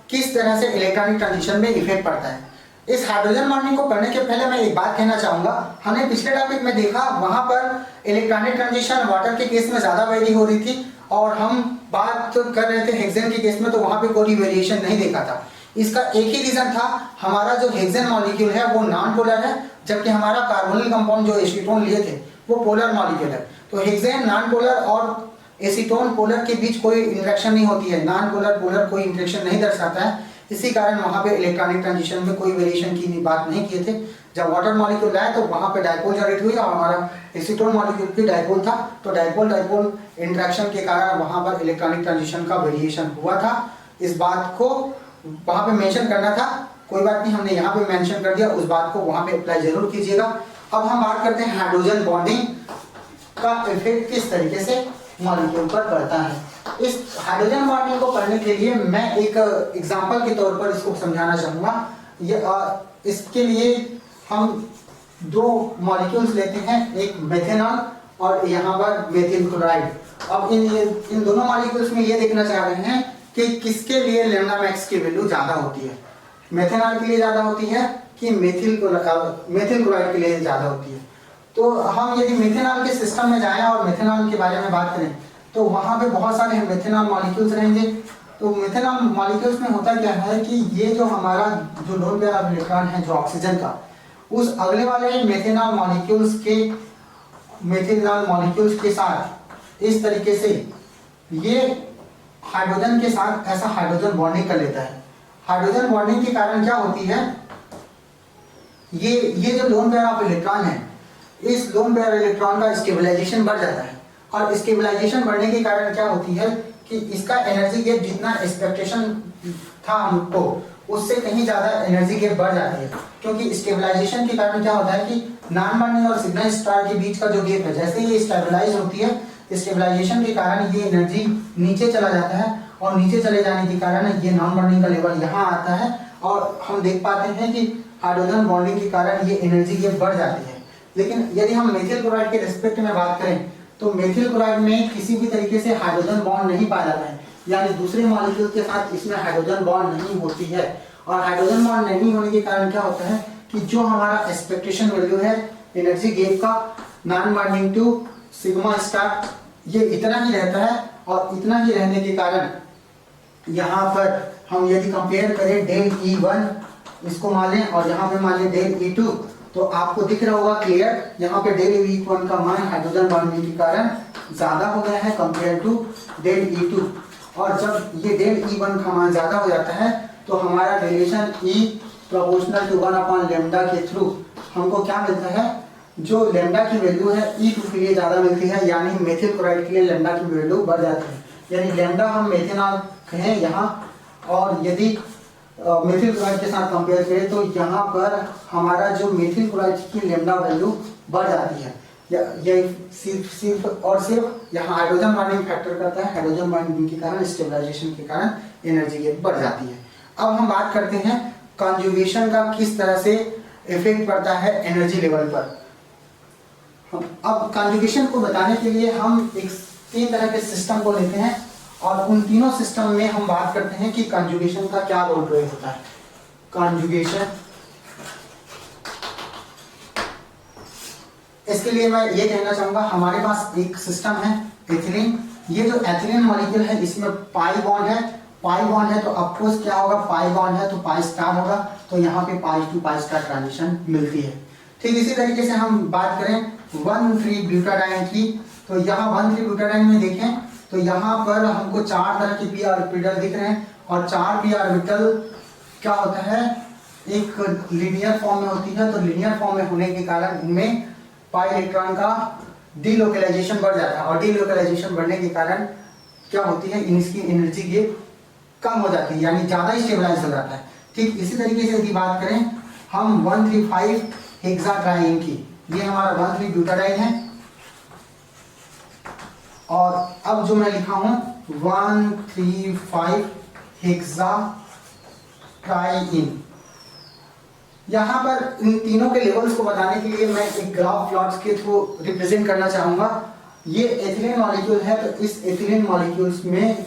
S1: किस तरह से इलेक्ट्रॉनिक ट्रांजिशन में इफेक्ट पड़ता है। इस हाइड्रोजन बॉन्डिंग को करने के पहले मैं एक बात कहना चाहूंगा, हमने पिछले टॉपिक में देखा वहां पर इलेक्ट्रॉनिक ट्रांजिशन वाटर के केस में ज्यादा वेरी हो रही थी और हम बात कर रहे थे हेक्सेन के केस में तो वहां पे कोई वेरिएशन नहीं देखा था। इसका एक ही रीजन था, हमारा जो हेक्सेन मॉलिक्यूल है वो नॉन पोलर है, जबकि हमारा कार्बोनिल कंपाउंड जो एसीटोन लिए थे वो पोलर मॉलिक्यूल है। तो हेक्सेन नॉन पोलर और एसीटोन पोलर के बीच कोई इंटरेक्शन नहीं होती है, नॉन पोलर पोलर कोई इंटरेक्शन नहीं दर्शाता है, इसी कारण वहां पे इलेक्ट्रॉनिक ट्रांजिशन में कोई वेरिएशन की बात नहीं किए थे। जब वाटर मॉलिक्यूल आया तो वहां पे डायपोल जनरेट हुई और हमारा एसीटोन मॉलिक्यूल भी डायपोल था, तो डायपोल डायपोल इंटरेक्शन के कारण वहां पर इलेक्ट्रॉनिक ट्रांजिशन का वेरिएशन हुआ था। इस बात को वहां पे मेंशन करना था, कोई बात नहीं, हमने यहाँ पे मेंशन कर दिया, उस बात को वहां पे अप्लाई जरूर कीजिएगा। अब हम बात करते हैं हाइड्रोजन बॉन्डिंग का इफेक्ट किस तरीके से मॉलिक्यूल पर पड़ता है। इस हाइड्रोजन बॉन्डिंग को करने के लिए मैं एक एग्जांपल के तौर पर इसको समझाना चाहूंगा। इसके लिए हम दो मॉलिक्यूल्स लेते हैं, एक मेथेनॉल और यहाँ पर मेथिल क्लोराइड। अब इन दोनों मॉलिक्यूल्स में ये देखना चाह रहे हैं कि किसके लिए लैम्डा मैक्स की वैल्यू ज्यादा होती है, मेथेनॉल के लिए ज्यादा होती है कि मेथिल क्लोराइड के लिए ज्यादा होती है। तो हम यदि मेथेनॉल के सिस्टम में जाएं और मेथेनॉल के बारे में बात करें तो वहां पे बहुत सारे मेथेनॉल मॉलिक्यूल्स रहेंगे। तो मेथेनॉल मॉलिक्यूल्स में होता क्या है कि ये जो हमारा जो लोन पेयर ऑफ इलेक्ट्रॉन है जो ऑक्सीजन का, उस अगले वाले मेथेनॉल मॉलिक्यूल्स के साथ इस तरीके से ये हाइड्रोजन के साथ ऐसा हाइड्रोजन बॉन्डिंग कर लेता है। हाइड्रोजन बॉन्डिंग के कारण क्या होती है, ये जो लोन पेयर ऑफ इलेक्ट्रॉन है, इस लोन पेयर इलेक्ट्रॉन का स्टेबलाइजेशन बढ़ जाता है और स्टेबलाइजेशन बढ़ने के कारण क्या होती है कि इसका एनर्जी गैप जितना एक्सपेक्टेशन था हमको उससे कहीं ज्यादा एनर्जी गैप बढ़ जाती है, क्योंकि स्टेबलाइजेशन के कारण क्या होता है कि नॉन बर्निंग और सिग्नल स्टार के बीच का जो गैप है, जैसे ये स्टेबलाइज होती है, स्टेबलाइजेशन के कारण ये एनर्जी नीचे चला जाता है और नीचे चले जाने के कारण ये नॉन बर्निंग का लेवल यहाँ आता है और हम देख पाते हैं कि हाइड्रोजन बॉन्डिंग के कारण ये एनर्जी गैप बढ़ जाती है। लेकिन यदि हम मेथिल क्लोराइड के रिस्पेक्ट में बात करें तो मेथिल क्लोराइड में किसी भी तरीके से हाइड्रोजन बॉन्ड नहीं पाया जाता है, यानी दूसरे मॉलिक्यूल के साथ इसमें हाइड्रोजन बॉन्ड नहीं होती है। और हाइड्रोजन बॉन्ड नहीं होने के कारण क्या होता है कि जो हमारा एक्सपेक्टेशन वैल्यू है एनर्जी गैप का non bonding to sigma star, ये इतना ही रहता है और इतना ही रहने के कारण यहाँ पर हम यदि कंपेयर करें डेल E1 इसको मान लें और यहाँ पे मान लें डेल E2, तो आपको दिख रहा होगा क्लियर, यहाँ पे डेल E1 का मान हाइड्रोजन बॉन्डिंग के कारण ज्यादा हो गया है कंपेयर टू डेल E2। और जब ये डेल E1 का मान ज्यादा हो जाता है तो हमारा relation E proportional to 1 lambda के थ्रू हमको क्या मिलता है, जो लैम्डा की वैल्यू है E2 के लिए ज्यादा मिलती है, यानी मेथिल क्लोराइड के लिए लैम्डा की वैल्यू बढ़ जाती है। यानी लैम्डा हम मेथेनॉल कहें यहाँ, और यदि मेथिल क्लोराइड के साथ कंपेयर करें तो यहाँ पर हमारा जो मेथिल क्लोराइड की लैम्डा वैल्यू बढ़ जाती है। ये सिर्फ और सिर्फ यहाँ हाइड्रोजन बॉन्डिंग फैक्टर करता है, हाइड्रोजन बॉन्डिंग के कारण स्टेबलाइजेशन के कारण एनर्जी गैप बढ़ जाती है। अब हम बात करते हैं कॉन्जुगेशन का किस तरह से इफेक्ट पड़ता है एनर्जी लेवल पर। अब कॉन्जुगेशन को बताने के लिए हम एक 3 तरह के सिस्टम को लेते हैं और उन तीनों सिस्टम में हम बात करते हैं कि कॉन्जुगेशन का क्या रोल प्ले होता है। कॉन्जुगेशन, इसके लिए मैं ये कहना चाहूंगा, हमारे पास एक सिस्टम है एथिलीन। ये जो एथिलीन मॉलिक्यूल है इसमें पाई बॉन्ड है, पाई बॉन्ड है तो अफकोर्स क्या होगा, पाई बॉन्ड है तो पाई स्टार होगा, तो यहाँ पे पाई टू पाई स्टार ट्रांजिशन मिलती है। ठीक इसी तरीके से हम बात करें 1,3-ब्यूटाडाइन की, तो यहाँ 1,3-ब्यूटाडाइन में देखें तो यहाँ पर हमको 4 तरह के पी ऑर्बिटल दिख रहे हैं और 4 पी ऑर्बिटल क्या होता है, एक लीनियर फॉर्म में होती है, तो लीनियर फॉर्म में होने के कारण इनमें पाई इलेक्ट्रॉन का डीलोकलाइजेशन बढ़ जाता है और डीलोकलाइजेशन बढ़ने के कारण क्या होती है, इनकी एनर्जी गैप कम हो जाती है, यानी ज्यादा स्टेबलाइज हो जाता है। ठीक इसी तरीके से यदि बात करें हम 135 हेक्साट्राइन की, ये हमारा 13 ब्यूटाडाइन है। और अब जो मैं लिखा हूं 135 हेक्साट्राइन। यहां पर इन तीनों के लेवल्स को बताने के लिए मैं एक ग्राफ प्लॉट्स के थ्रू रिप्रेजेंट करना चाहूंगा। ये एथिलीन मॉलिक्यूल है, तो इस एथिलीन मॉलिक्यूल्स में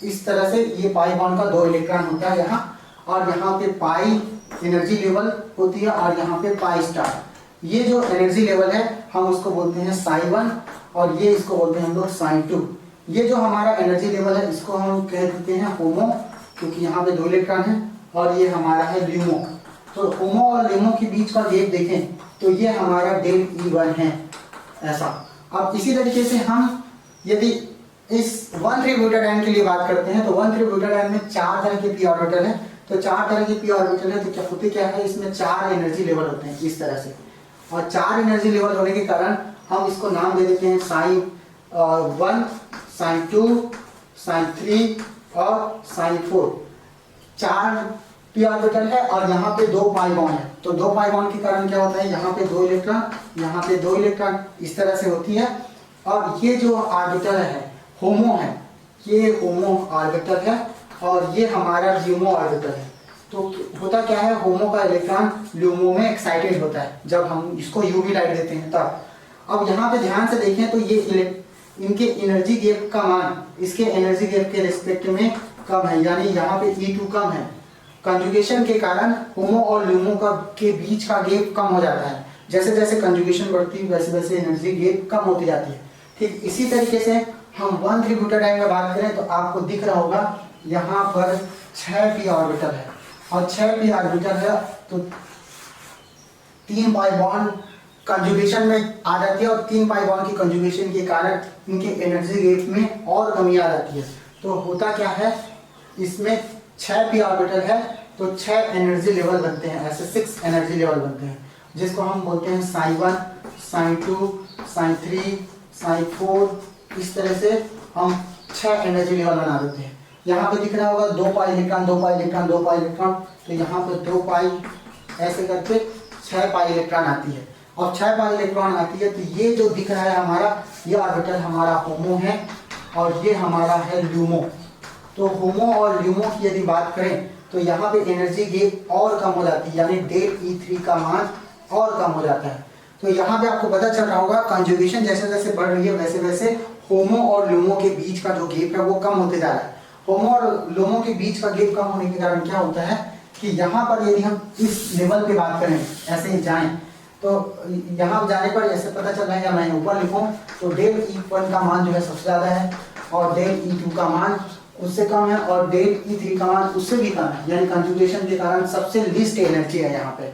S1: इस तरह से ये पाई बॉन्ड का 2 इलेक्ट्रॉन होता है यहाँ, और यहाँ पे पाई एनर्जी लेवल होती है और यहाँ पे पाई स्टार। ये जो एनर्जी लेवल है हम उसको बोलते हैं psi1 और ये इसको बोलते हैं हम लोग psi2। ये जो हमारा एनर्जी लेवल है इसको हम कह देते हैं होमो, क्योंकि यहाँ पे 2 इलेक्ट्रॉन है, और ये हमारा है ल्यूमो। तो होमो और ल्यूमो के बीच का गैप देखें तो ये हमारा डेल E1 है ऐसा। अब इसी तरीके से हम यदि इस 13 ब्यूटाडाइन के लिए बात करते हैं तो 13 ब्यूटाडाइन में 4 तरह के पी ऑर्बिटल है। तो 4 तरह के पी ऑर्बिटल है तो क्या होते क्या है, इसमें 4 एनर्जी लेवल होते हैं इस तरह से, और 4 एनर्जी लेवल होने के कारण हम इसको नाम दे देते हैं psi1, psi2, psi3 और psi4। 4 पी ऑर्बिटल है और यहाँ पे 2 पाई बॉन्ड है। तो 2 पाई बॉन्ड के कारण क्या होता है, यहाँ पे 2 इलेक्ट्रॉन, यहाँ पे 2 इलेक्ट्रॉन, इस तरह से होती है। और ये जो ऑर्बिटल है होमो है, ये होमो ऑर्बिटल है और ये हमारा ल्यूमो ऑर्बिटल है। तो होता क्या है, होमो का इलेक्ट्रॉन ल्यूमो में एक्साइटेड होता है जब हम इसको यूवी लाइट देते हैं तब। अब यहाँ पे ध्यान से देखें तो ये इनके एनर्जी गैप का मान इसके एनर्जी गैप के रिस्पेक्ट में कम है, यानी यहाँ पे E2 कम है। कंजुगेशन के कारण होमो और ल्यूमो का के बीच का गैप कम हो जाता है। जैसे जैसे कंजुगेशन बढ़ती है वैसे वैसे एनर्जी गैप कम होती जाती है। ठीक इसी तरीके से हम 13 ब्यूटाडाइन में बात करें तो आपको दिख रहा होगा यहाँ पर 6 पी ऑर्बिटल है, और 6 पी ऑर्बिटल है तो 3 पाई बॉन्ड कंजुगेशन में आ जाती है, और 3 पाई बॉन्ड की कंजुगेशन के कारण इनके एनर्जी गैप में और कमी आ जाती है। तो होता क्या है, इसमें 6 पी ऑर्बिटल है तो 6 एनर्जी लेवल बनते हैं, ऐसे 6 एनर्जी लेवल बनते हैं, जिसको हम बोलते हैं psi1, psi2, psi3, psi4। इस तरह से हम 6 एनर्जी लेवल बना देते हैं। यहाँ पे दिख रहा होगा 2 pi electron, 2 pi electron, 2 pi electron, तो यहाँ पे 2 पाई ऐसे करके 6 पाई इलेक्ट्रॉन आती है, और 6 पाई इलेक्ट्रॉन आती है। तो ये जो दिख रहा है हमारा, ये ऑर्बिटल हमारा होमो है और ये हमारा है ल्यूमो। तो होमो और ल्यूमो की यदि बात करें तो यहाँ पे एनर्जी गैप और कम हो जाती है, यानी डेल E3 का मान और कम हो जाता है। तो यहाँ पे आपको पता चल रहा होगा कंजुगेशन जैसे जैसे बढ़ रही है वैसे वैसे होमो और ल्यूमो के बीच का जो गैप है वो कम होते जा रहा है। होमो और ल्यूमो के बीच का गैप कम होने के कारण क्या होता है कि यहाँ पर यदि हम इस लेवल पे बात करें, ऐसे ही जाएं, तो यहाँ जाने पर ऐसे पता चल रहा है, या मैं ऊपर लिखूँ तो डेल E1 का मान जो है सबसे ज़्यादा है, और डेल E2 का मान उससे कम है, और डेल E3 का मान उससे भी कम है, यानी कंजुगेशन के कारण सबसे लीस्ट एनर्जी है यहाँ पे।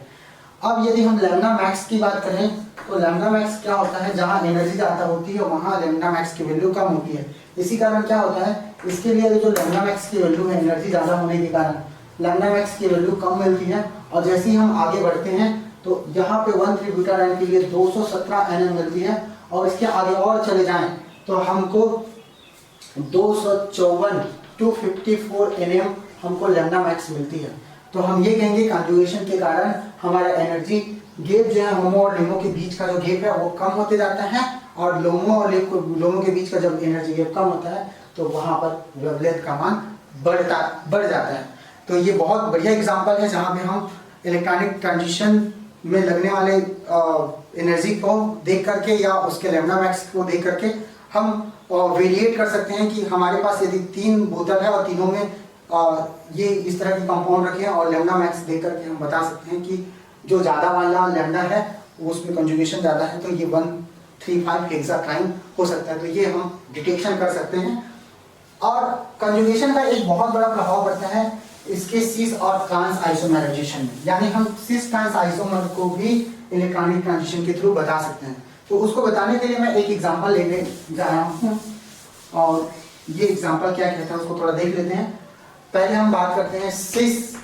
S1: अब यदि हम लैम्डा मैक्स की बात करें तो लैम्डा मैक्स क्या होता है, जहाँ एनर्जी ज़्यादा होती है वहाँ लैम्डा मैक्स की वैल्यू कम होती है। इसी कारण क्या होता है, इसके लिए जो लैम्डा मैक्स की वैल्यू है, एनर्जी ज़्यादा होने के कारण लैम्डा मैक्स की वैल्यू कम मिलती है। और जैसे ही हम आगे बढ़ते हैं तो यहाँ पे 13 ब्यूटाडाइन के लिए 217 Nm मिलती है, और इसके आगे और चले जाएं तो हमको 254 Nm हमको लैम्डा मैक्स मिलती है। तो हम ये कहेंगे कंजुगेशन के कारण हमारा एनर्जी गैप जो है होमो और ल्यूमो के बीच का जो गैप है वो कम होते जाता है, और ल्यूमो और ल्यूमो के बीच का जब एनर्जी गैप कम होता है तो वहाँ पर वेवलेंथ का मान बढ़ जाता है। तो ये बहुत बढ़िया एग्जांपल है जहाँ पे हम इलेक्ट्रॉनिक ट्रांजिशन में लगने वाले एनर्जी को देख करके या उसके लैम्डा मैक्स को देख करके हम वेरिएट कर सकते हैं कि हमारे पास यदि 3 बोतल है और तीनों में ये इस तरह की कंपाउंड रखे हैं, और लैम्डा मैक्स देख करके हम बता सकते हैं कि जो ज़्यादा वाला लैम्डा है उसमें कंजुगेशन ज़्यादा है, तो ये 135 हेक्साट्राइन हो सकता है। तो ये हम डिटेक्शन कर सकते हैं। और कंजुगेशन का एक बहुत बड़ा प्रभाव पड़ता है इसके सिस और ट्रांस आइसोमराइजेशन में, यानी हम सिस ट्रांस आइसोमर को भी इलेक्ट्रॉनिक ट्रांजिशन के थ्रू बता सकते हैं। तो उसको बताने के लिए मैं एक एग्जांपल लेने जा रहा हूँ, और ये एग्जांपल क्या कहता है उसको थोड़ा देख लेते हैं। पहले हम बात करते हैं सिस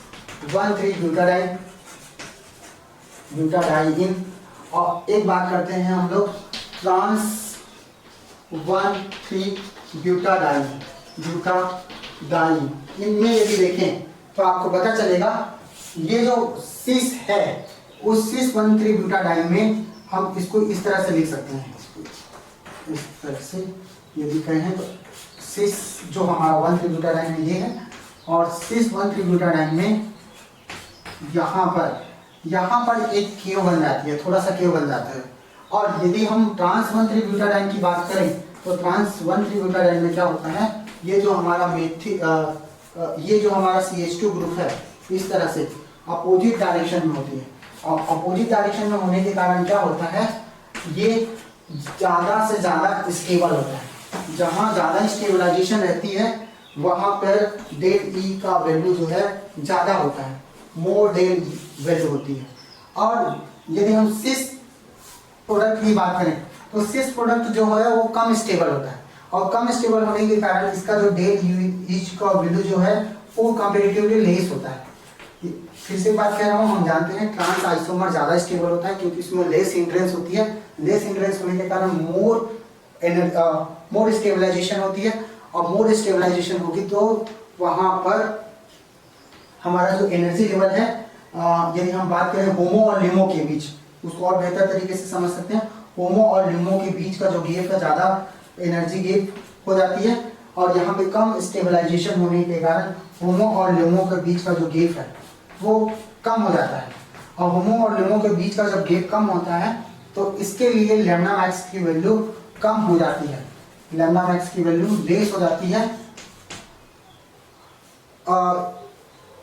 S1: 13 ब्यूटाडाइन, और एक बात करते हैं हम लोग ट्रांस 13 ब्यूटाडाइन। इनमें यदि देखें तो आपको पता चलेगा ये जो सिस है उस सिस 1,3 ब्यूटाडाइन में हम इसको इस तरह से लिख सकते हैं, इस तरह से यदि कहें तो सिस जो हमारा 1,3 ब्यूटाडाइन है ये है, और सिस 1,3 ब्यूटाडाइन में यहाँ पर एक केव बन जाती है, थोड़ा सा केव बन जाता है। और यदि हम ट्रांस 1,3 ब्यूटाडाइन की बात करें तो ट्रांस 1,3 ब्यूटाडाइन में क्या होता है, ये जो हमारा ये जो हमारा CH2 ग्रुप है इस तरह से अपोजिट डायरेक्शन में होती है, और अपोजिट डायरेक्शन में होने के कारण क्या होता है, ये ज़्यादा से ज़्यादा स्टेबल होता है। जहाँ ज़्यादा स्टेबलाइजेशन रहती है वहाँ पर डेल ई का वैल्यू जो है ज़्यादा होता है, मोर डेल वैल्यू होती है। और यदि हम सिस प्रोडक्ट की बात करें तो सिस प्रोडक्ट जो है वो कम स्टेबल होता है, और कम स्टेबल होने के कारण इसका जो डेल ईच का वैल्यू जो है वो कंपैरेटिवली लेस होता है। फिर से बात कर रहा हूँ, हम जानते हैं ट्रांस आइसोमर ज़्यादा स्टेबल होता है क्योंकि इसमें लेस हिंड्रेंस होती है, लेस हिंड्रेंस होने के कारण मोर स्टेबलाइजेशन होती है, और मोर स्टेबलाइजेशन होगी तो वहाँ पर हमारा जो एनर्जी लेवल है, यदि हम बात करें होमो और लिमो के बीच, उसको और बेहतर तरीके से समझ सकते हैं, होमो और लिमो के बीच का जो गैप है ज़्यादा एनर्जी गैप हो जाती है, और यहाँ पे कम स्टेबलाइजेशन होने के कारण होमो और लिमो के बीच का जो गैप है वो कम हो जाता है। और होमो और लिमो के बीच का जब गैप कम होता है तो इसके लिए लैम्डा मैक्स की वैल्यू कम हो जाती है, लैम्डा मैक्स की वैल्यू लेस हो जाती है,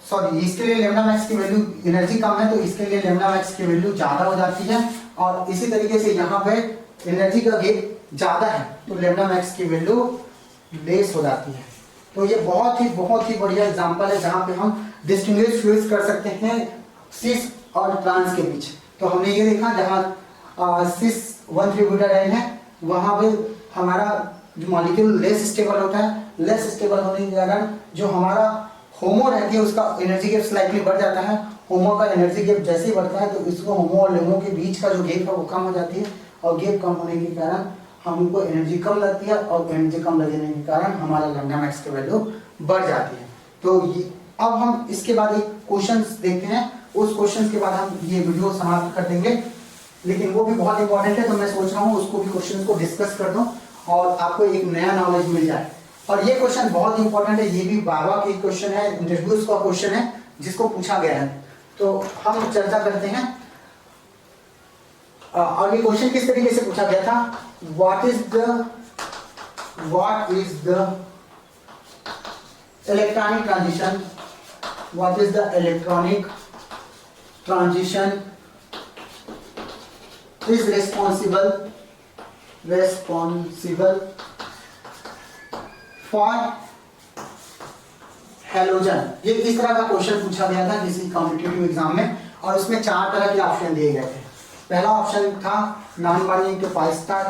S1: सॉरी इसके लिए लैम्डा मैक्स की वैल्यू एनर्जी कम है तो इसके लिए लैम्डा मैक्स की वैल्यू ज़्यादा हो जाती है, और इसी तरीके से यहाँ पे एनर्जी का गैप ज़्यादा है तो लैम्डा मैक्स की वैल्यू लेस हो जाती है। तो ये बहुत ही बढ़िया एग्जांपल है जहाँ पे हम डिस्टिंग्विश फ्यूल्स कर सकते हैं सिस और ट्रांस के बीच। तो हमने ये देखा जहाँ सिस 1,3 ब्यूटाडाइन है वहाँ पे हमारा जो मॉलिक्यूल लेस स्टेबल होता है, लेस स्टेबल होने के कारण जो हमारा होमो रहती है उसका एनर्जी गैप स्लाइटली बढ़ जाता है। होमो का एनर्जी गैप जैसे ही बढ़ता है तो इसको होमो और लिमो के बीच का जो गैप है वो कम हो जाती है, और गैप कम होने के कारण हमको एनर्जी कम लगती है, और एनर्जी कम लगने के कारण हमारा लैम्डा मैक्स की वैल्यू बढ़ जाती है। तो अब हम इसके बाद एक क्वेश्चन देखते हैं, उस क्वेश्चन के बाद हम ये वीडियो समाप्त कर देंगे, लेकिन वो भी बहुत इंपॉर्टेंट है तो मैं सोच रहा हूँ उसको भी क्वेश्चन को डिस्कस कर दूं और आपको एक नया नॉलेज मिल जाए। और ये क्वेश्चन बहुत इंपॉर्टेंट है, ये भी बाबा की क्वेश्चन है, इंटरव्यूज का क्वेश्चन है जिसको पूछा गया है। तो हम चर्चा करते हैं। और ये क्वेश्चन किस तरीके से पूछा गया था, what is the electronic transition, what is the electronic transition is responsible for halogen. ये इस तरह का क्वेश्चन पूछा गया था किसी कॉम्पिटिटिव एग्जाम में, और उसमें 4 तरह के ऑप्शन दिए गए थे। पहला ऑप्शन था non binding to pi star,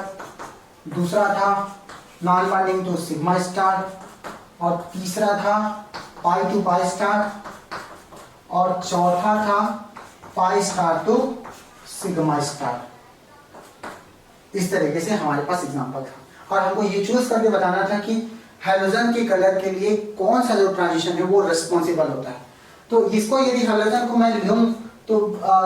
S1: दूसरा था non binding to sigma star, और तीसरा था पाई टू पाई स्टार, और चौथा था pi star to sigma star. इस तरीके से हमारे पास एग्जाम्पल था, और हमको ये चूज करके बताना था कि हैलोजन के कलर के लिए कौन सा जो ट्रांजिशन है वो रिस्पॉन्सिबल होता है। तो इसको यदि हैलोजन को मैं लूँ तो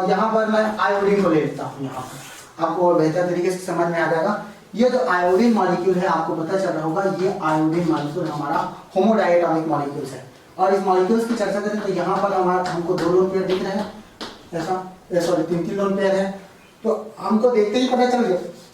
S1: यहाँ पर मैं आयोडीन को ले लेता हूँ, यहाँ पर आपको बेहतर तरीके से समझ में आ जाएगा। ये जो आयोडीन मॉलिक्यूल है आपको पता चल रहा होगा, ये आयोडीन मॉलिक्यूल हमारा होमोडायटॉमिक मॉलिक्यूल्स है। और इस मॉलिक्यूल्स की चर्चा करें तो यहाँ पर हमारा हमको 2 लोन पेयर दिख रहे हैं, ऐसा सॉरी 3 लोन पेयर है। तो हमको देखते ही पता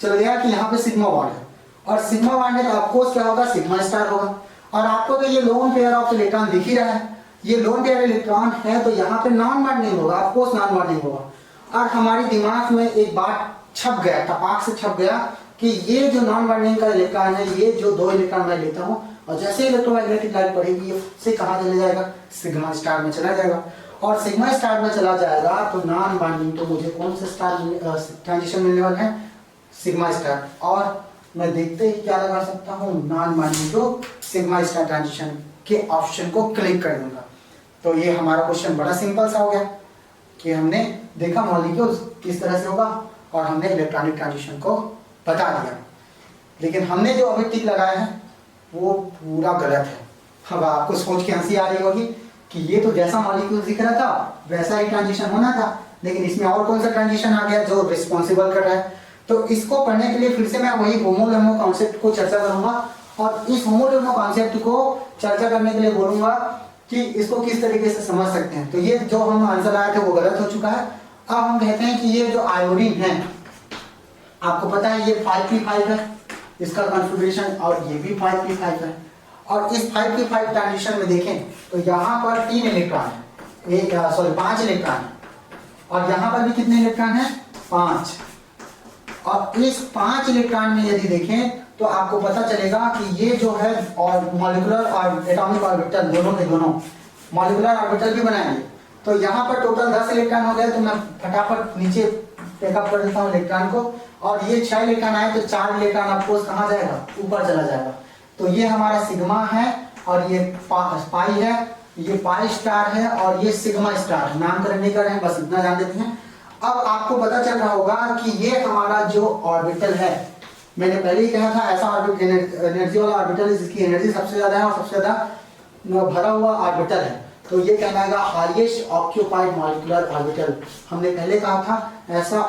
S1: चल गया कि यहाँ पे सिग्मा बॉन्ड है, और सिग्मा बॉन्ड है तो ऑफकोर्स क्या होगा, सिग्मा स्टार होगा। और आपको तो ये लोन पेयर ऑफ इलेक्ट्रॉन दिख ही रहा है, ये लोन पेयर इलेक्ट्रॉन है तो यहाँ पे नॉन बॉन्डिंग होगा, ऑफकोर्स नॉन बॉन्डिंग होगा। और हमारे दिमाग में एक बात छप गया, तपाक से छप गया कि ये जो नॉन बॉन्डिंग का इलेक्ट्रॉन है, ये जो 2 इलेक्ट्रॉन मैं लेता हूँ, और जैसे इलेक्ट्रोमैग्नेटिक लाइट पड़ेगी ये से कहाँ चले जाएगा, सिग्मा स्टार में चला जाएगा। और सिग्मा स्टार में चला जाएगा तो नॉन बॉन्डिंग तो मुझे कौन सा स्टार ट्रांजिशन मिलने वाला है, सिग्मा स्टार। और मैं देखते ही क्या लगा सकता हूँ, non bonding to sigma star transition के ऑप्शन को क्लिक कर दूंगा। तो ये हमारा क्वेश्चन बड़ा सिंपल सा हो गया कि हमने देखा मॉलिक्यूल्स किस तरह से होगा और हमने इलेक्ट्रॉनिक ट्रांजिशन को बता दिया। लेकिन हमने जो अभी टिक लगाया है वो पूरा गलत है। अब आपको सोच के हंसी आ रही होगी कि ये तो जैसा मॉलिक्यूल दिख रहा था वैसा ही ट्रांजिशन होना था, लेकिन इसमें और कौन सा ट्रांजिशन आ गया जो रिस्पॉन्सिबल कर रहा है। तो इसको पढ़ने के लिए फिर से मैं वही होमो-लुमो कॉन्सेप्ट को चर्चा करूंगा, और इस होमो-लुमो कॉन्सेप्ट को चर्चा करने के लिए बोलूंगा कि इसको किस तरीके से समझ सकते हैं। तो ये जो हम आंसर आए थे वो गलत हो चुका है। अब हम कहते हैं कि ये जो आयोडीन है, आपको पता है ये 5p5 है इसका कॉन्फ़िगरेशन, और ये भी 5p5 है, और इस 5p5 ट्रांजिशन में देखें तो यहाँ पर 3 इलेक्ट्रॉन है, 5 इलेक्ट्रॉन है, और यहाँ पर भी कितने इलेक्ट्रॉन है, 5। और इस 5 इलेक्ट्रॉन में यदि देखें तो आपको पता चलेगा कि ये जो है और मॉलिक्यूलर और एटॉमिक ऑर्बिटल दोनों के दोनों मॉलिक्यूलर ऑर्बिटल भी बनाएंगे। तो यहाँ पर टोटल 10 इलेक्ट्रॉन हो गए, तो मैं फटाफट नीचे पैकअप कर देता हूँ इलेक्ट्रॉन को, और ये 6 इलेक्ट्रॉन आए तो 4 इलेक्ट्रॉन अफकोर्स कहाँ जाएगा, ऊपर चला जाएगा। तो ये हमारा सिग्मा है, और ये पाई है, ये पाई स्टार है, और ये सिग्मा स्टार है। नामकरण नहीं कर रहे हैं, बस इतना जान देते हैं। अब आपको पता चल रहा होगा कि ये हमारा जो ऑर्बिटल है, मैंने पहले ही कहा था ऐसा ऑर्बिटल एनर्जी वाला ऑर्बिटल है जिसकी एनर्जी सबसे ज्यादा है और सबसे ज्यादा भरा हुआ ऑर्बिटल है, तो ये कहलाएगा हाईएस्ट ऑक्यूपाइड मॉलिक्यूलर ऑर्बिटल। हमने पहले कहा था ऐसा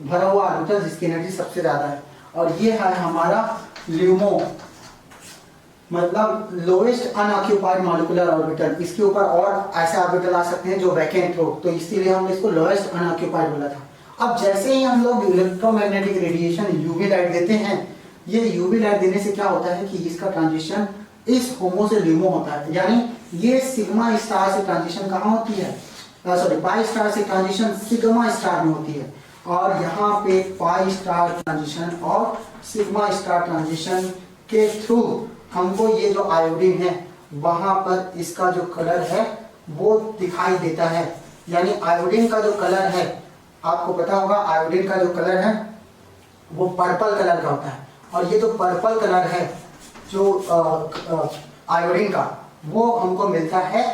S1: भरा हुआ ऑर्बिटल जिसकी एनर्जी सबसे ज्यादा है, और ये है हमारा ल्यूमो, मतलब लोएस्ट अनऑक्यूपाइड मॉलिक्यूलर ऑर्बिटल। इसके ऊपर और ऐसे ऑर्बिटल आ सकते हैं जो वैकेंट हो, तो इसीलिए हमने इसको लोएस्ट अनऑक्यूपाइड बोला था। अब जैसे ही हम लोग इलेक्ट्रोमैग्नेटिक रेडिएशन यूवी लाइट देते हैं, ये यूवी लाइट देने से क्या होता है कि इसका ट्रांजिशन इस होमो से ल्यूमो होता है, यानी ये सिग्मा स्टार से ट्रांजिशन कहाँ होती है, सॉरी पाई स्टार से ट्रांजिशन सिग्मा स्टार में होती है, और यहाँ पे पाई स्टार ट्रांजिशन और सिग्मा स्टार ट्रांजिशन के थ्रू हमको ये जो आयोडीन है वहां पर इसका जो कलर है वो दिखाई देता है। यानी आयोडीन का जो कलर है, आपको पता होगा आयोडीन का जो कलर है वो पर्पल कलर का होता है, और ये जो पर्पल कलर है जो आयोडीन का, वो हमको मिलता है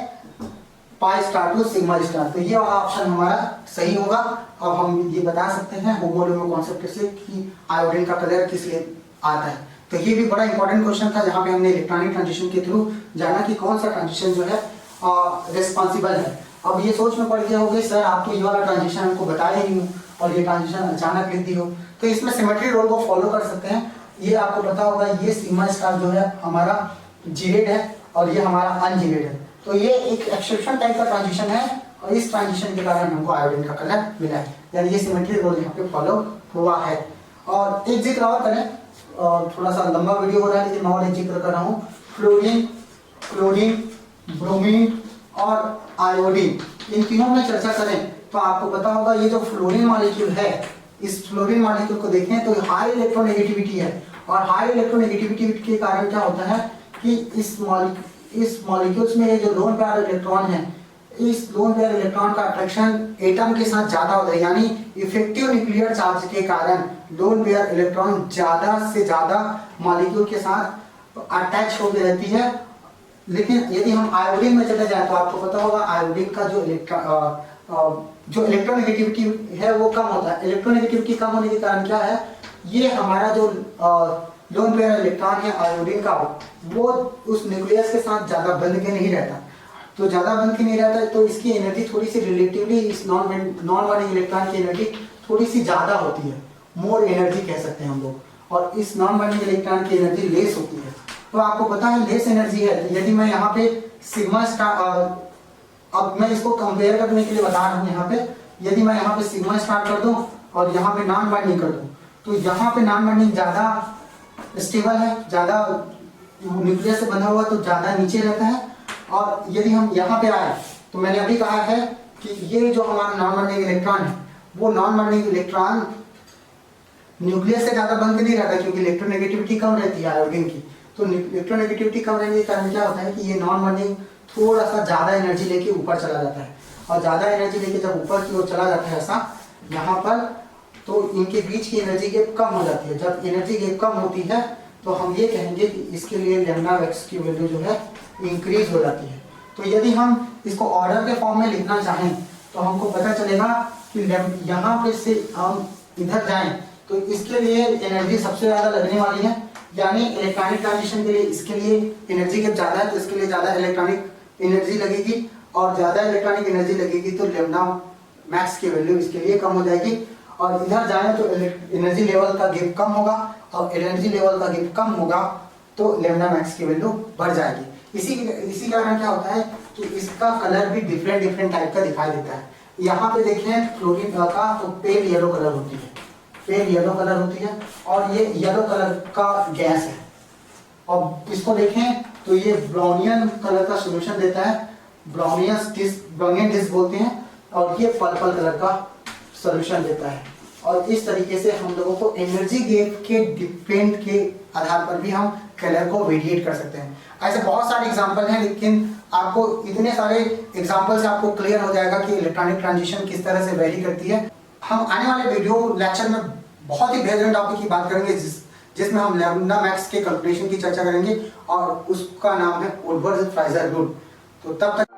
S1: pi star to sigma star. तो ये वाला ऑप्शन हमारा सही होगा। अब हम ये बता सकते हैं होमो-लुमो कॉन्सेप्ट से कि आयोडीन का कलर किस लिए आता है। तो ये भी बड़ा इंपॉर्टेंट क्वेश्चन था, जहाँ पे हमने इलेक्ट्रॉनिक ट्रांजिशन के थ्रू जाना कि कौन सा ट्रांजिशन जो है रिस्पॉन्सिबल है। अब ये सोच में पड़ गया होगा सर आप तो ये वाला ट्रांजिशन हमको बताया ही नहीं और ये ट्रांजिशन अचानक लिख दी हो, तो इसमें सिमेट्री रूल को फॉलो कर सकते हैं। ये आपको पता होगा ये सिग्मा स्टार जो है हमारा जीरेड है और ये हमारा अनजीरेड है, तो ये एक एक्सेप्शन टाइप का ट्रांजिशन है, और इस ट्रांजिशन के कारण हमको आयोडीन का कलर मिला है, यानी ये सिमेट्री रूल यहाँ पे फॉलो हुआ है। और एक जिक्र और करें, और थोड़ा सा लंबा वीडियो हो रहा है लेकिन मैं और एक जिक्र कर रहा हूँ, फ्लोरीन, क्लोरीन, ब्रोमीन और आयोडीन, इन तीनों में चर्चा करें तो आपको पता होगा ये जो फ्लोरीन मॉलिक्यूल है, इस फ्लोरीन मॉलिक्यूल को देखें तो हाई इलेक्ट्रोनेगेटिविटी है, और हाई इलेक्ट्रोनेगेटिविटी के कारण क्या होता है कि इस मॉलिक्यूल्स में ये जो लोन पेयर इलेक्ट्रॉन है, इस लोन पेयर इलेक्ट्रॉन का अट्रैक्शन एटम के साथ ज्यादा होता है, यानी इफेक्टिव न्यूक्लियर चार्ज के कारण लोन पेयर इलेक्ट्रॉन ज्यादा से ज्यादा मॉलिक्यूल के साथ अटैच होकर रहती है। लेकिन यदि हम आयोडीन में चले जाए तो आपको पता होगा आयोडीन का जो इलेक्ट्रोनेगेटिविटी है वो कम होता है। इलेक्ट्रोनेगेटिविटी कम होने के कारण क्या है, ये हमारा जो लोन पेयर इलेक्ट्रॉन है आयोडीन का, वो उस न्यूक्लियस के साथ ज्यादा बंध के नहीं रहता, तो ज्यादा बंध के नहीं रहता है तो इसकी एनर्जी थोड़ी सी रिलेटिवली इस नॉन बॉन्डिंग इलेक्ट्रॉन की एनर्जी थोड़ी सी ज्यादा होती है, मोर एनर्जी कह सकते हैं हम लोग, और इस नॉन बॉन्डिंग इलेक्ट्रॉन की एनर्जी लेस होती है। तो आपको पता है लेस एनर्जी है, तो यदि मैं यहाँ पे सिग्मा स्टार, अब मैं इसको कंपेयर करने के लिए बता रहा हूँ, यहाँ पे यदि मैं यहाँ पे सिग्मा स्टार कर दूं और यहाँ पे नॉन बॉन्डिंग कर दूं, तो यहाँ पे नॉन बॉन्डिंग ज्यादा स्टेबल है, ज्यादा न्यूक्लियस से बंधा हुआ तो ज्यादा नीचे रहता है। और यदि हम यहाँ पे आए तो मैंने अभी कहा है कि ये जो हमारा नॉन बॉन्डिंग इलेक्ट्रॉन है वो नॉन बॉन्डिंग इलेक्ट्रॉन न्यूक्लियस से ज्यादा बंध नहीं रहता, क्योंकि इलेक्ट्रोनेगेटिविटी कम रहती है आयोडीन की। तो इलेक्ट्रोनेगेटिविटी कम रहने के कारण क्या होता है कि ये नॉन बॉन्डिंग थोड़ा सा ज्यादा एनर्जी लेके ऊपर चला जाता है, और ज्यादा एनर्जी लेके जब ऊपर की ओर चला जाता है ऐसा यहाँ पर, तो इनके बीच की एनर्जी गैप कम हो जाती है। जब एनर्जी गैप कम होती है तो हम ये कहेंगे कि इसके लिए लैम्डा एक्स की वैल्यू जो है इंक्रीज हो जाती है। तो यदि हम इसको ऑर्डर के फॉर्म में लिखना चाहें तो हमको पता चलेगा कि यहाँ पे से हम इधर जाएं तो इसके लिए एनर्जी सबसे ज्यादा लगने वाली है, यानी इलेक्ट्रॉनिक ट्रांजिशन के लिए इसके लिए एनर्जी गैप ज्यादा है तो इसके लिए ज्यादा इलेक्ट्रॉनिक एनर्जी लगेगी। और ज़्यादा इलेक्ट्रॉनिक एनर्जी लगेगी तो लेमडा मैक्स की वैल्यू इसके लिए कम हो जाएगी। और इधर जाए तो एनर्जी लेवल का गैप कम होगा, और एनर्जी लेवल का गैप कम होगा तो लेमडा मैक्स की वैल्यू बढ़ जाएगी। इसी कारण क्या होता है कि इसका कलर भी डिफरेंट टाइप का दिखाई देता है। यहाँ पे देखें फ्लोरीन का तो पेल येलो कलर होती है, पेल येलो कलर होती है, और ये येलो कलर का गैस है। और इसको देखें तो ये ब्राउनियन कलर का सॉल्यूशन देता है, ब्राउनियन डिस्क बोलते हैं, और ये पर्पल कलर का सॉल्यूशन देता है। और इस तरीके से हम लोगों को एनर्जी गैप के डिपेंड के आधार पर भी हम कलर को वेरिएट कर सकते हैं। ऐसे बहुत सारे एग्जांपल हैं, लेकिन आपको इतने सारे एग्जांपल से आपको क्लियर हो जाएगा कि इलेक्ट्रॉनिक ट्रांजिशन किस तरह से वेरी करती है। हम आने वाले वीडियो लेक्चर में बहुत ही बेहतरीन टॉपिक की बात करेंगे जिसमें हम लैम्डा मैक्स के कैलकुलेशन की चर्चा करेंगे, और उसका नाम है वुडवर्ड-फ्राइजर रूल। तो तब तक